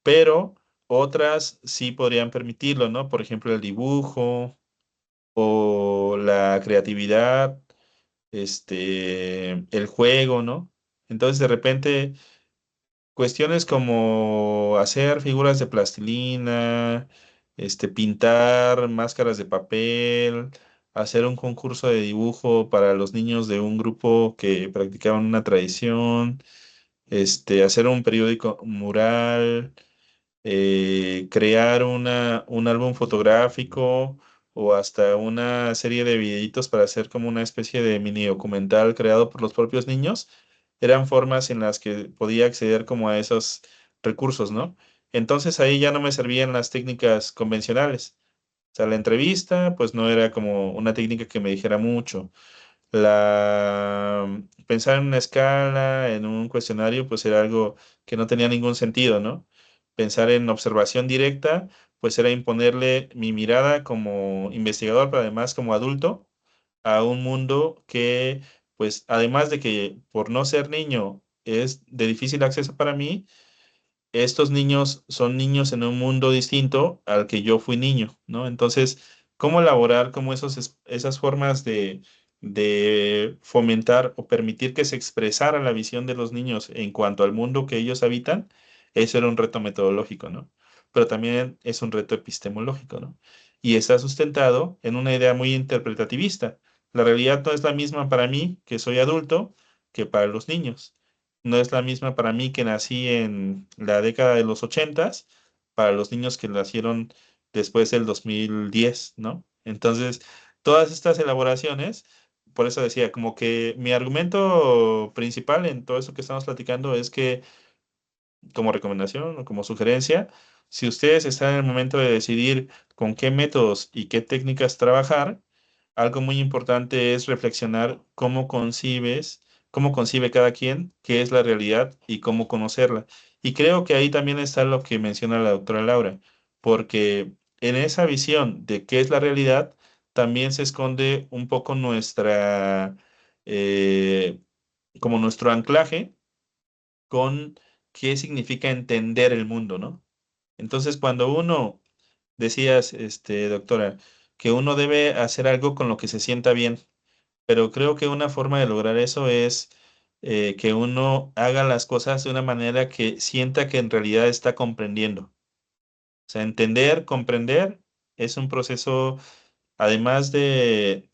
pero otras sí podrían permitirlo, ¿no? Por ejemplo, el dibujo o la creatividad, el juego, ¿no? Entonces, de repente, cuestiones como hacer figuras de plastilina, pintar máscaras de papel, hacer un concurso de dibujo para los niños de un grupo que practicaban una tradición, hacer un periódico mural, crear un álbum fotográfico o hasta una serie de videitos para hacer como una especie de mini documental creado por los propios niños, eran formas en las que podía acceder como a esos recursos, ¿no? Entonces ahí ya no me servían las técnicas convencionales. O sea, la entrevista, pues no era como una técnica que me dijera mucho. Pensar en una escala, en un cuestionario, pues era algo que no tenía ningún sentido, ¿no? Pensar en observación directa, pues era imponerle mi mirada como investigador, pero además como adulto, a un mundo que, pues, además de que por no ser niño es de difícil acceso para mí, estos niños son niños en un mundo distinto al que yo fui niño, ¿no? Entonces, ¿cómo elaborar como esas formas de fomentar o permitir que se expresara la visión de los niños en cuanto al mundo que ellos habitan? Eso era un reto metodológico, ¿no? Pero también es un reto epistemológico, ¿no? Y está sustentado en una idea muy interpretativista. La realidad no es la misma para mí, que soy adulto, que para los niños. No es la misma para mí que nací en la década de los 80, para los niños que nacieron después del 2010, ¿no? Entonces, todas estas elaboraciones, por eso decía, como que mi argumento principal en todo eso que estamos platicando es que, como recomendación o como sugerencia, si ustedes están en el momento de decidir con qué métodos y qué técnicas trabajar, algo muy importante es reflexionar cómo concibe cada quien, qué es la realidad y cómo conocerla. Y creo que ahí también está lo que menciona la doctora Laura, porque en esa visión de qué es la realidad, también se esconde un poco eh, como nuestro anclaje con qué significa entender el mundo, ¿no? Entonces, cuando uno, decías, doctora, que uno debe hacer algo con lo que se sienta bien, pero creo que una forma de lograr eso es que uno haga las cosas de una manera que sienta que en realidad está comprendiendo. O sea, entender, comprender es un proceso, además de,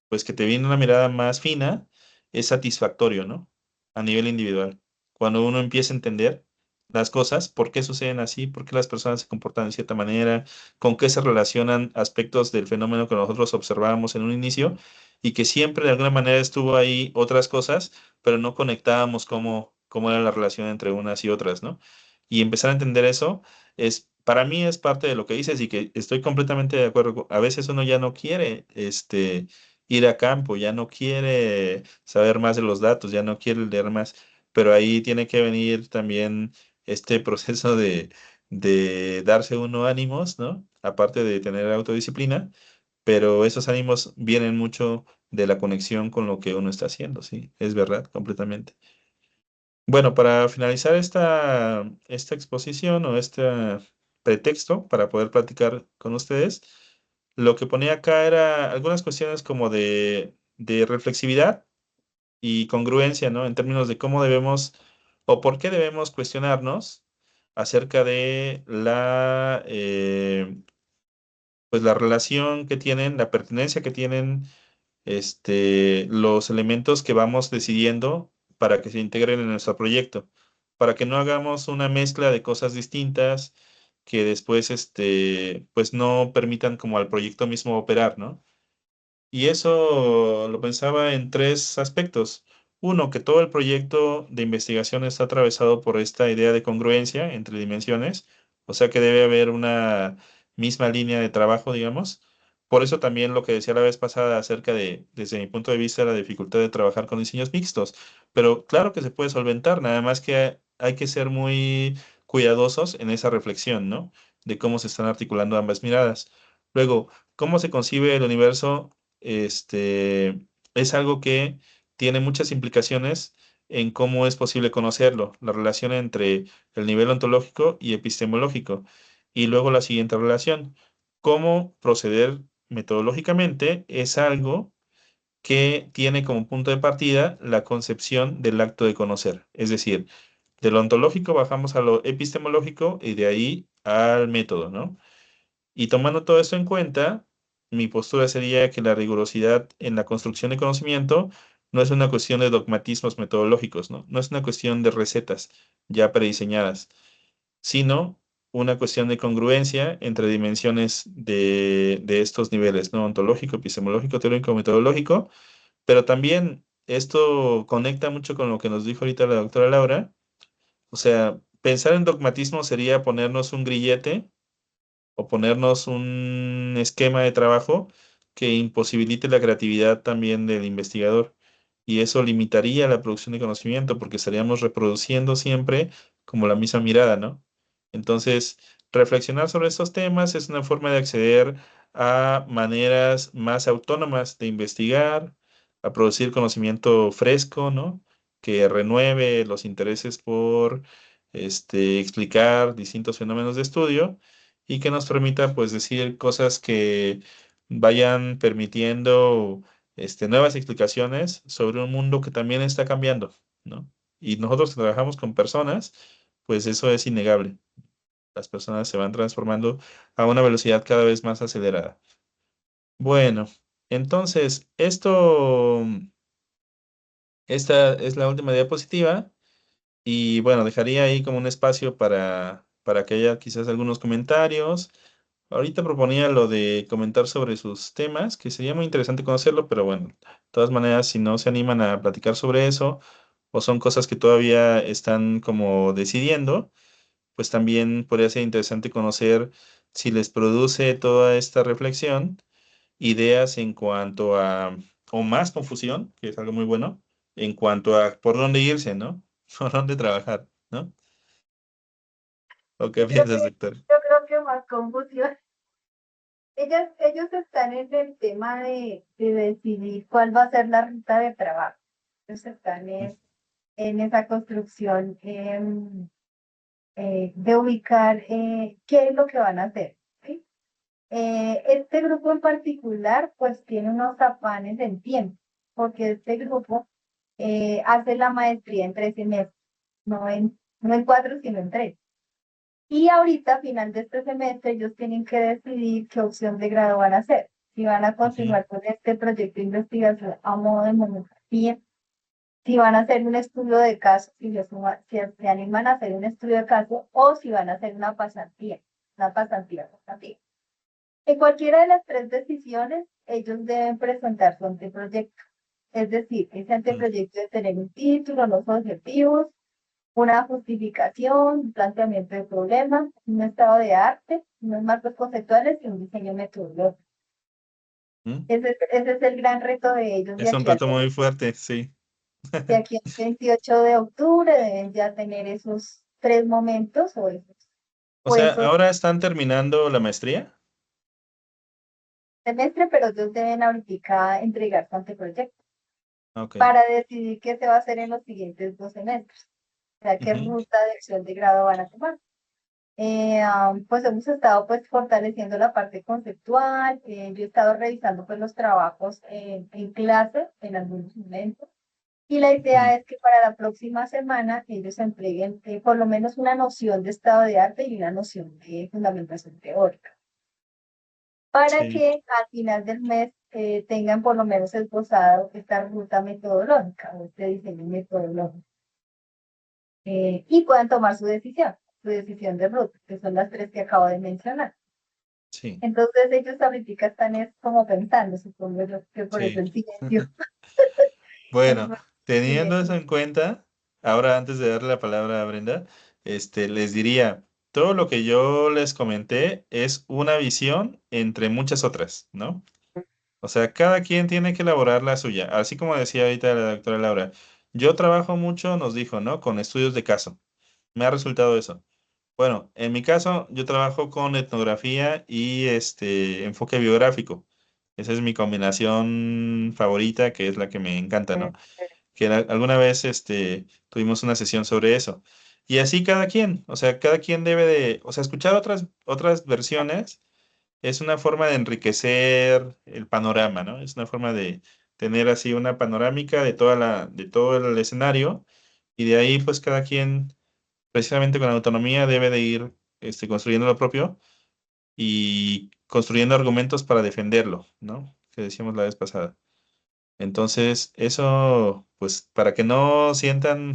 pues que te viene una mirada más fina, es satisfactorio, ¿no? A nivel individual. Cuando uno empieza a entender las cosas, por qué suceden así, por qué las personas se comportan de cierta manera, con qué se relacionan aspectos del fenómeno que nosotros observábamos en un inicio y que siempre de alguna manera estuvo ahí otras cosas, pero no conectábamos cómo era la relación entre unas y otras, ¿no? Y empezar a entender eso para mí es parte de lo que dices y que estoy completamente de acuerdo. A veces uno ya no quiere, ir a campo, ya no quiere saber más de los datos, ya no quiere leer más, pero ahí tiene que venir también este proceso de darse uno ánimos, ¿no? Aparte de tener autodisciplina, pero esos ánimos vienen mucho de la conexión con lo que uno está haciendo, sí, es verdad, completamente. Bueno, para finalizar esta exposición o este pretexto para poder platicar con ustedes, lo que ponía acá era algunas cuestiones como de reflexividad y congruencia, ¿no? En términos de cómo debemos o por qué debemos cuestionarnos acerca de pues la relación que tienen, la pertenencia que tienen los elementos que vamos decidiendo para que se integren en nuestro proyecto, para que no hagamos una mezcla de cosas distintas que después, pues no permitan como al proyecto mismo operar, ¿no? Y eso lo pensaba en tres aspectos. Uno, que todo el proyecto de investigación está atravesado por esta idea de congruencia entre dimensiones, o sea que debe haber una misma línea de trabajo, digamos. Por eso también lo que decía la vez pasada acerca de, desde mi punto de vista, la dificultad de trabajar con diseños mixtos. Pero claro que se puede solventar, nada más que hay que ser muy cuidadosos en esa reflexión, ¿no? De cómo se están articulando ambas miradas. Luego, ¿cómo se concibe el universo? Es algo que tiene muchas implicaciones en cómo es posible conocerlo, la relación entre el nivel ontológico y epistemológico. Y luego la siguiente relación, cómo proceder metodológicamente es algo que tiene como punto de partida la concepción del acto de conocer. Es decir, de lo ontológico bajamos a lo epistemológico y de ahí al método, ¿no? Y tomando todo esto en cuenta, mi postura sería que la rigurosidad en la construcción de conocimiento no es una cuestión de dogmatismos metodológicos, ¿no? No es una cuestión de recetas ya prediseñadas, sino una cuestión de congruencia entre dimensiones de estos niveles, ¿no? Ontológico, epistemológico, teórico, metodológico, pero también esto conecta mucho con lo que nos dijo ahorita la doctora Laura. O sea, pensar en dogmatismo sería ponernos un grillete o ponernos un esquema de trabajo que imposibilite la creatividad también del investigador. Y eso limitaría la producción de conocimiento porque estaríamos reproduciendo siempre como la misma mirada, ¿no? Entonces, reflexionar sobre estos temas es una forma de acceder a maneras más autónomas de investigar, a producir conocimiento fresco, ¿no? Que renueve los intereses por explicar distintos fenómenos de estudio y que nos permita pues decir cosas que vayan permitiendo nuevas explicaciones sobre un mundo que también está cambiando, ¿no? Y nosotros que trabajamos con personas, pues eso es innegable. Las personas se van transformando a una velocidad cada vez más acelerada. Bueno, entonces, esta es la última diapositiva y bueno, dejaría ahí como un espacio para que haya quizás algunos comentarios. Ahorita proponía lo de comentar sobre sus temas, que sería muy interesante conocerlo, pero bueno, de todas maneras, si no se animan a platicar sobre eso, o son cosas que todavía están como decidiendo, pues también podría ser interesante conocer si les produce toda esta reflexión, ideas en cuanto a, o más confusión, que es algo muy bueno, en cuanto a por dónde irse, ¿no? Por dónde trabajar, ¿no? ¿O qué Yo piensas, doctor? creo que más confusión. Ellos están en el tema de decidir cuál va a ser la ruta de trabajo. Ellos están en esa construcción de ubicar qué es lo que van a hacer. ¿Sí? Este grupo en particular, pues tiene unos afanes en tiempo, porque este grupo hace la maestría en 3 semestres, no en 4, sino en 3. Y ahorita, a final de este semestre, ellos tienen que decidir qué opción de grado van a hacer. Si van a Ujú. continuar con este proyecto de investigación a modo de monografía, si van a hacer un estudio de caso, si se animan a hacer un estudio de caso, o si van a hacer una pasantía formativa. En cualquiera de las tres decisiones, ellos deben presentar su anteproyecto. Es decir, ese Mm. anteproyecto debe tener un título, unos objetivos, una justificación, un planteamiento de problemas, un estado de arte, unos marcos conceptuales y un diseño metodológico. ¿Mm? Ese es el gran reto de ellos Es un reto muy fuerte, sí. de aquí al 28 de octubre deben ya tener esos 3 momentos O o sea, esos ¿ahora están terminando la maestría? semestres, pero ellos deben ahorita entregar su anteproyecto Ok. para decidir qué se va a hacer en los siguientes 2 semestres, o sea, qué Ujú. ruta de acción de grado van a tomar. Pues hemos estado pues fortaleciendo la parte conceptual, yo he estado revisando pues los trabajos en clase en algunos momentos y la Mm. idea es que para la próxima semana ellos entreguen por lo menos una noción de estado de arte y una noción de fundamentación teórica para Sí, que al final del mes tengan por lo menos esbozado esta ruta metodológica o este diseño metodológico y puedan tomar su decisión de ruta, que son las 3 que acabo de mencionar. sí, Entonces ellos ahorita están es como pensando, supongo yo, que por eso sí. el silencio. Es Bueno, por el teniendo eso silencio. en cuenta, ahora antes de darle la palabra a Brenda, les diría, todo lo que yo les comenté es una visión entre muchas otras, ¿no? O sea, cada quien tiene que elaborar la suya. Así como decía ahorita la doctora Laura, yo trabajo mucho, nos dijo, ¿no? Con estudios de caso. Me ha resultado eso. Bueno, en mi caso, yo trabajo con etnografía y enfoque biográfico. Esa es mi combinación favorita, que es la que me encanta, ¿no? Que alguna vez tuvimos una sesión sobre eso. Y así cada quien, o sea, cada quien debe de, o sea, escuchar otras versiones es una forma de enriquecer el panorama, ¿no? Es una forma de tener así una panorámica de todo el escenario y de ahí pues cada quien precisamente con la autonomía debe de ir construyendo lo propio y construyendo argumentos para defenderlo, ¿no? Que decíamos la vez pasada. Entonces, eso, pues, para que no sientan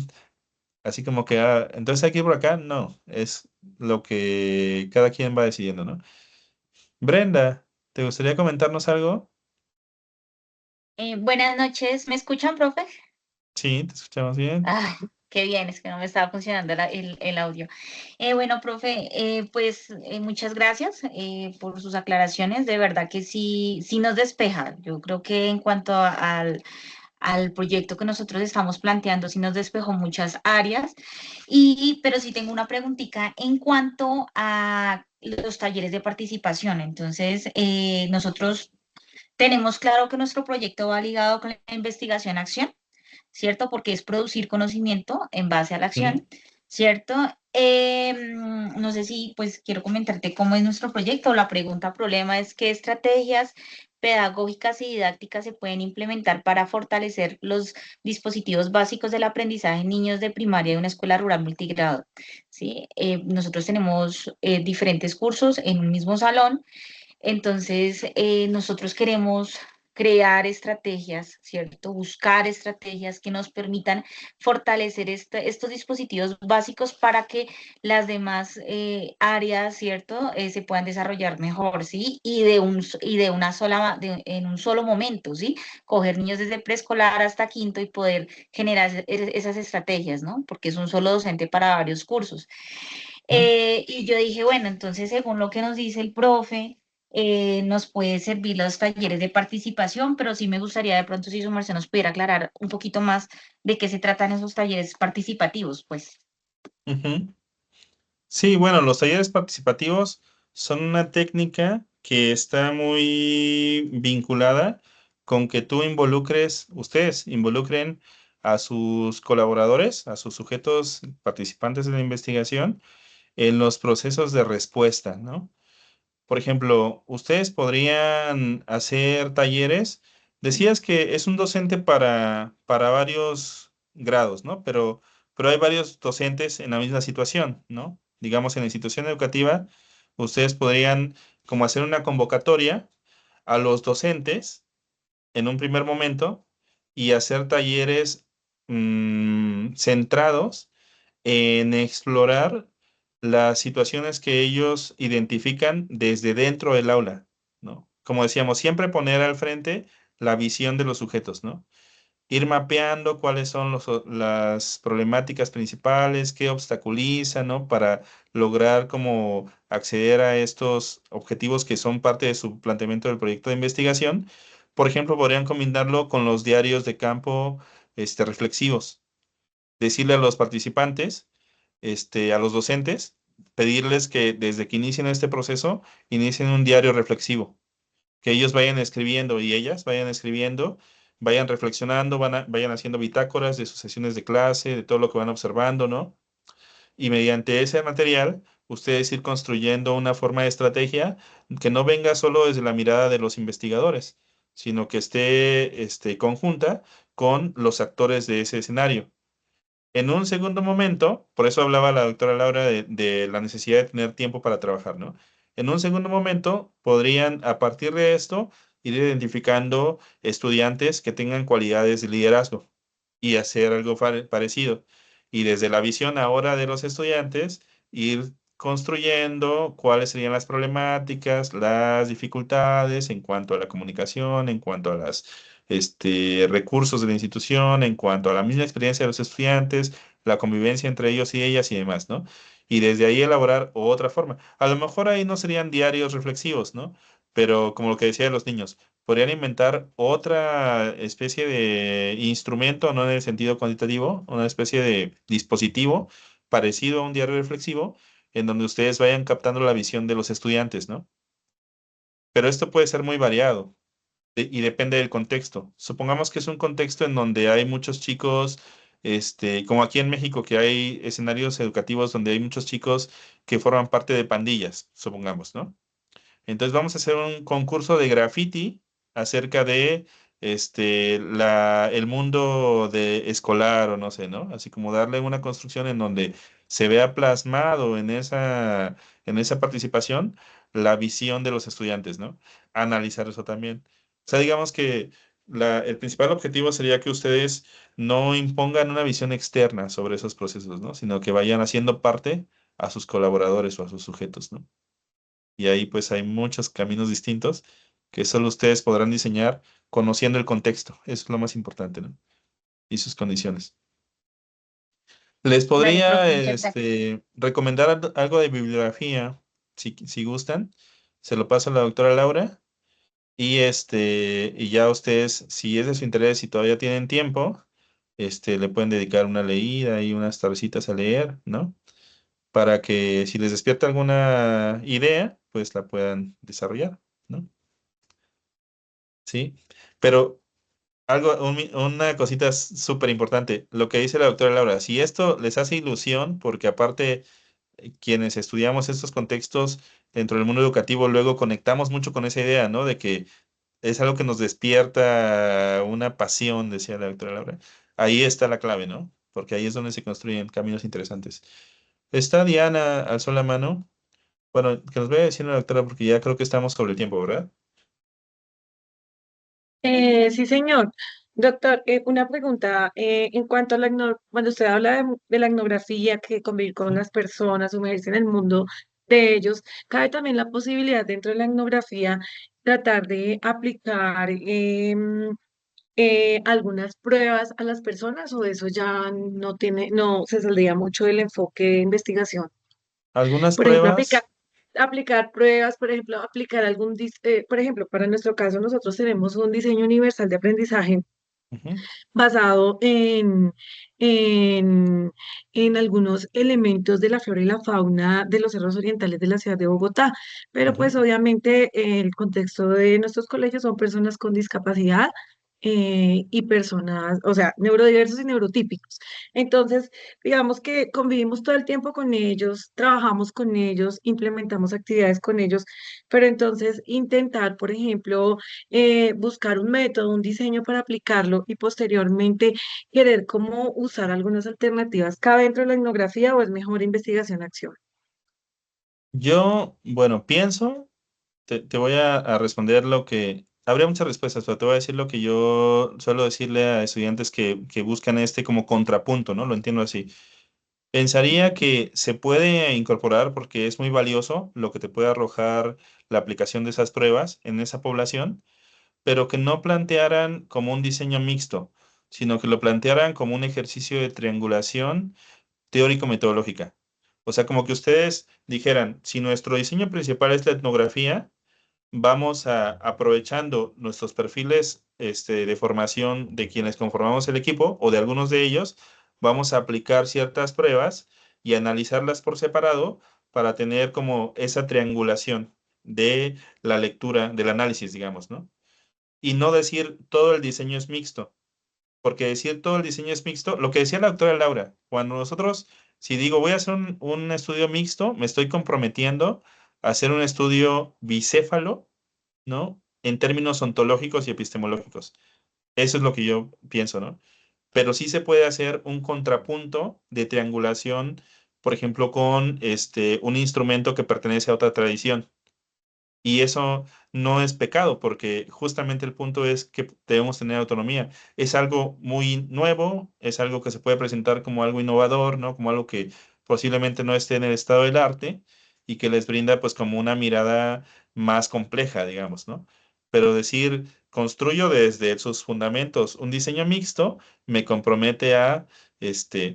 así como que, entonces hay que ir por acá, no, es lo que cada quien va decidiendo, ¿no? Brenda, ¿te gustaría comentarnos algo? Buenas noches, ¿me escuchan, profe? Sí, te escuchamos bien. Ah, qué bien, es que no me estaba funcionando el audio. Bueno, profe, pues muchas gracias por sus aclaraciones. De verdad que sí, sí nos despeja. Yo creo que en cuanto al proyecto que nosotros estamos planteando, sí nos despejó muchas áreas. Pero sí tengo una preguntita en cuanto a los talleres de participación. Entonces, nosotros tenemos claro que nuestro proyecto va ligado con la investigación-acción, ¿cierto? Porque es producir conocimiento en base a la Sí. acción, ¿cierto? No sé si pues quiero comentarte cómo es nuestro proyecto. La pregunta problema es qué estrategias pedagógicas y didácticas se pueden implementar para fortalecer los dispositivos básicos del aprendizaje en niños de primaria de una escuela rural multigrado. ¿Sí? Nosotros tenemos diferentes cursos en un mismo salón, entonces, nosotros queremos crear estrategias, ¿cierto? Buscar estrategias que nos permitan fortalecer estos dispositivos básicos para que las demás áreas, ¿cierto? Se puedan desarrollar mejor, ¿sí? Y de una sola, en un solo momento, ¿sí? Coger niños desde preescolar hasta quinto y poder generar esas estrategias, ¿no? Porque es un solo docente para varios cursos. ¿Mm? Y yo dije, bueno, entonces según lo que nos dice el profe, nos puede servir los talleres de participación, pero sí me gustaría de pronto si su merced nos pudiera aclarar un poquito más de qué se tratan esos talleres participativos, pues. Ujú. Sí, bueno, los talleres participativos son una técnica que está muy vinculada con que ustedes involucren a sus colaboradores, a sus sujetos participantes de la investigación en los procesos de respuesta, ¿no? Por ejemplo, ustedes podrían hacer talleres. Decías que es un docente para varios grados, ¿no? Pero hay varios docentes en la misma situación, ¿no? Digamos, en la institución educativa, ustedes podrían como hacer una convocatoria a los docentes en un primer momento y hacer talleres centrados en explorar las situaciones que ellos identifican desde dentro del aula, ¿no? Como decíamos, siempre poner al frente la visión de los sujetos, ¿no? ir mapeando cuáles son las problemáticas principales, qué obstaculiza, ¿no? Para lograr como acceder a estos objetivos que son parte de su planteamiento del proyecto de investigación. Por ejemplo, podrían combinarlo con los diarios de campo, reflexivos. Decirle a los participantes, a los docentes, pedirles que desde que inicien este proceso, inicien un diario reflexivo, que ellos vayan escribiendo y ellas vayan escribiendo, vayan reflexionando, vayan haciendo bitácoras de sus sesiones de clase, de todo lo que van observando, ¿no? Y mediante ese material, ustedes ir construyendo una forma de estrategia que no venga solo desde la mirada de los investigadores, sino que esté, conjunta con los actores de ese escenario. En un segundo momento, por eso hablaba la doctora Laura de la necesidad de tener tiempo para trabajar, ¿no? En un segundo momento, podrían, a partir de esto, ir identificando estudiantes que tengan cualidades de liderazgo y hacer algo parecido. Y desde la visión ahora de los estudiantes, ir construyendo cuáles serían las problemáticas, las dificultades en cuanto a la comunicación, en cuanto a las recursos de la institución, en cuanto a la misma experiencia de los estudiantes, la convivencia entre ellos y ellas y demás, ¿no? Y desde ahí elaborar otra forma. A lo mejor ahí no serían diarios reflexivos, ¿no? Pero como lo que decía de los niños, podrían inventar otra especie de instrumento, no en el sentido cuantitativo, una especie de dispositivo parecido a un diario reflexivo, en donde ustedes vayan captando la visión de los estudiantes, ¿no? Pero esto puede ser muy variado y depende del contexto. Supongamos que es un contexto en donde hay muchos chicos, como aquí en México, que hay escenarios educativos donde hay muchos chicos que forman parte de pandillas, supongamos, ¿no? Entonces vamos a hacer un concurso de graffiti acerca de el mundo de escolar o no sé, ¿no? Así como darle una construcción en donde se vea plasmado en esa participación la visión de los estudiantes, ¿no? Analizar eso también. O sea, digamos que el principal objetivo sería que ustedes no impongan una visión externa sobre esos procesos, ¿no? Sino que vayan haciendo parte a sus colaboradores o a sus sujetos, ¿no? Y ahí pues hay muchos caminos distintos que solo ustedes podrán diseñar conociendo el contexto. Eso es lo más importante, ¿no? Y sus condiciones. Les Dale, podría profe, muchas gracias. recomendar algo de bibliografía, si gustan. Se lo paso a la doctora Laura. Y ya ustedes, si es de su interés y todavía tienen tiempo, le pueden dedicar una leída y unas tardecitas a leer, ¿no? Para que si les despierta alguna idea, pues la puedan desarrollar, ¿no? Sí, pero una cosita súper importante, lo que dice la doctora Laura, si esto les hace ilusión, porque aparte quienes estudiamos estos contextos dentro del mundo educativo, luego conectamos mucho con esa idea, ¿no? De que es algo que nos despierta una pasión, decía la doctora Laura. Ahí está la clave, ¿no? Porque ahí es donde se construyen caminos interesantes. Está Diana, alzó la mano. Bueno, que nos vaya diciendo la doctora, porque ya creo que estamos sobre el tiempo, ¿verdad? Sí, señor. Doctor, una pregunta. En cuanto a cuando usted habla de la etnografía, que convivir con Ujú. las personas, sumergirse en el mundo de ellos, cabe también la posibilidad dentro de la etnografía tratar de aplicar algunas pruebas a las personas, o eso ya no se saldría mucho del enfoque de investigación. Algunas Por ejemplo, aplicar, pruebas. aplicar pruebas, por ejemplo, aplicar por ejemplo, para nuestro caso, nosotros tenemos un diseño universal de aprendizaje Ujú, basado en, en algunos elementos de la flora y la fauna de los cerros orientales de la ciudad de Bogotá. Pero ujú. pues obviamente el contexto de nuestros colegios son personas con discapacidad y personas, o sea, neurodiversos y neurotípicos. Entonces, digamos que convivimos todo el tiempo con ellos, trabajamos con ellos, implementamos actividades con ellos, pero entonces intentar, por ejemplo, buscar un método, un diseño para aplicarlo y posteriormente querer cómo usar algunas alternativas. ¿Cabe dentro de la etnografía o es mejor investigación-acción? Yo, bueno, pienso, te voy a responder lo que... Habría muchas respuestas, pero te voy a decir lo que yo suelo decirle a estudiantes que buscan como contrapunto, ¿no? Lo entiendo así. Pensaría que se puede incorporar porque es muy valioso lo que te puede arrojar la aplicación de esas pruebas en esa población, pero que no plantearan como un diseño mixto. sino que lo plantearan como un ejercicio de triangulación teórico-metodológica. O sea, como que ustedes dijeran, si nuestro diseño principal es la etnografía, vamos aprovechando nuestros perfiles de formación de quienes conformamos el equipo o de algunos de ellos, vamos a aplicar ciertas pruebas y analizarlas por separado para tener como esa triangulación de la lectura, del análisis, digamos, ¿no? Y no decir todo el diseño es mixto, porque decir todo el diseño es mixto, lo que decía la doctora Laura, cuando nosotros, si digo voy a hacer un estudio mixto, me estoy comprometiendo a hacer un estudio bicéfalo, ¿no? En términos ontológicos y epistemológicos. Eso es lo que yo pienso, ¿no? Pero sí se puede hacer un contrapunto de triangulación, por ejemplo, con un instrumento que pertenece a otra tradición. Y eso no es pecado, porque justamente el punto es que debemos tener autonomía. Es algo muy nuevo, es algo que se puede presentar como algo innovador, ¿no? Como algo que posiblemente no esté en el estado del arte y que les brinda pues como una mirada más compleja, digamos, ¿no? Pero decir, construyo desde sus fundamentos un diseño mixto, me compromete a,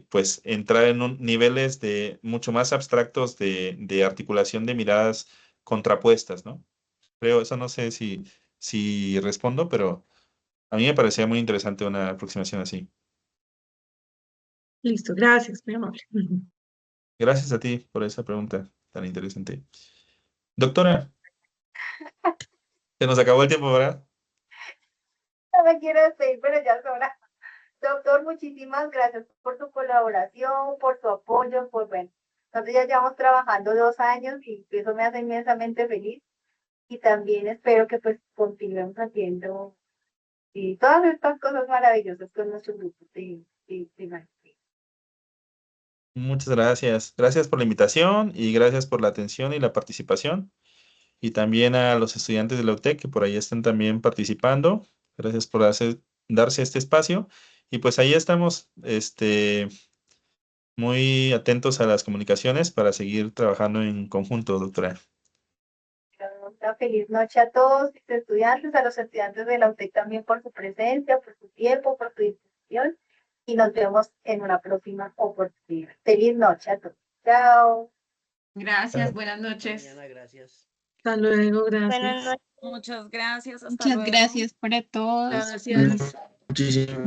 pues, entrar en niveles de mucho más abstractos de articulación de miradas contrapuestas, ¿no? Creo, eso no sé si respondo, pero a mí me parecía muy interesante una aproximación así. Listo, gracias, muy amable. Gracias a ti por esa pregunta tan interesante. Doctora, se nos acabó el tiempo, ¿verdad? No me quiero despedir, pero ya es hora. Doctor, muchísimas gracias por su colaboración, por su apoyo, bueno, nosotros ya llevamos trabajando 2 años y eso me hace inmensamente feliz y también espero que pues continuemos haciendo todas estas cosas maravillosas con nuestro grupo de maestría. Muchas gracias. Gracias por la invitación y gracias por la atención y la participación. Y también a los estudiantes de la UTEC que por ahí están también participando. Gracias por darse este espacio. Y pues ahí estamos, muy atentos a las comunicaciones para seguir trabajando en conjunto, doctora. Una feliz noche a todos mis estudiantes, a los estudiantes de la UTEC también por su presencia, por su tiempo, por su disposición y nos vemos en una próxima oportunidad. Feliz noche a todos. Chao. Gracias, buenas noches. Mañana, gracias. Hasta luego, Buenas gracias. noches. Muchas gracias. Hasta Muchas luego. gracias para todos. Gracias. Muchísimas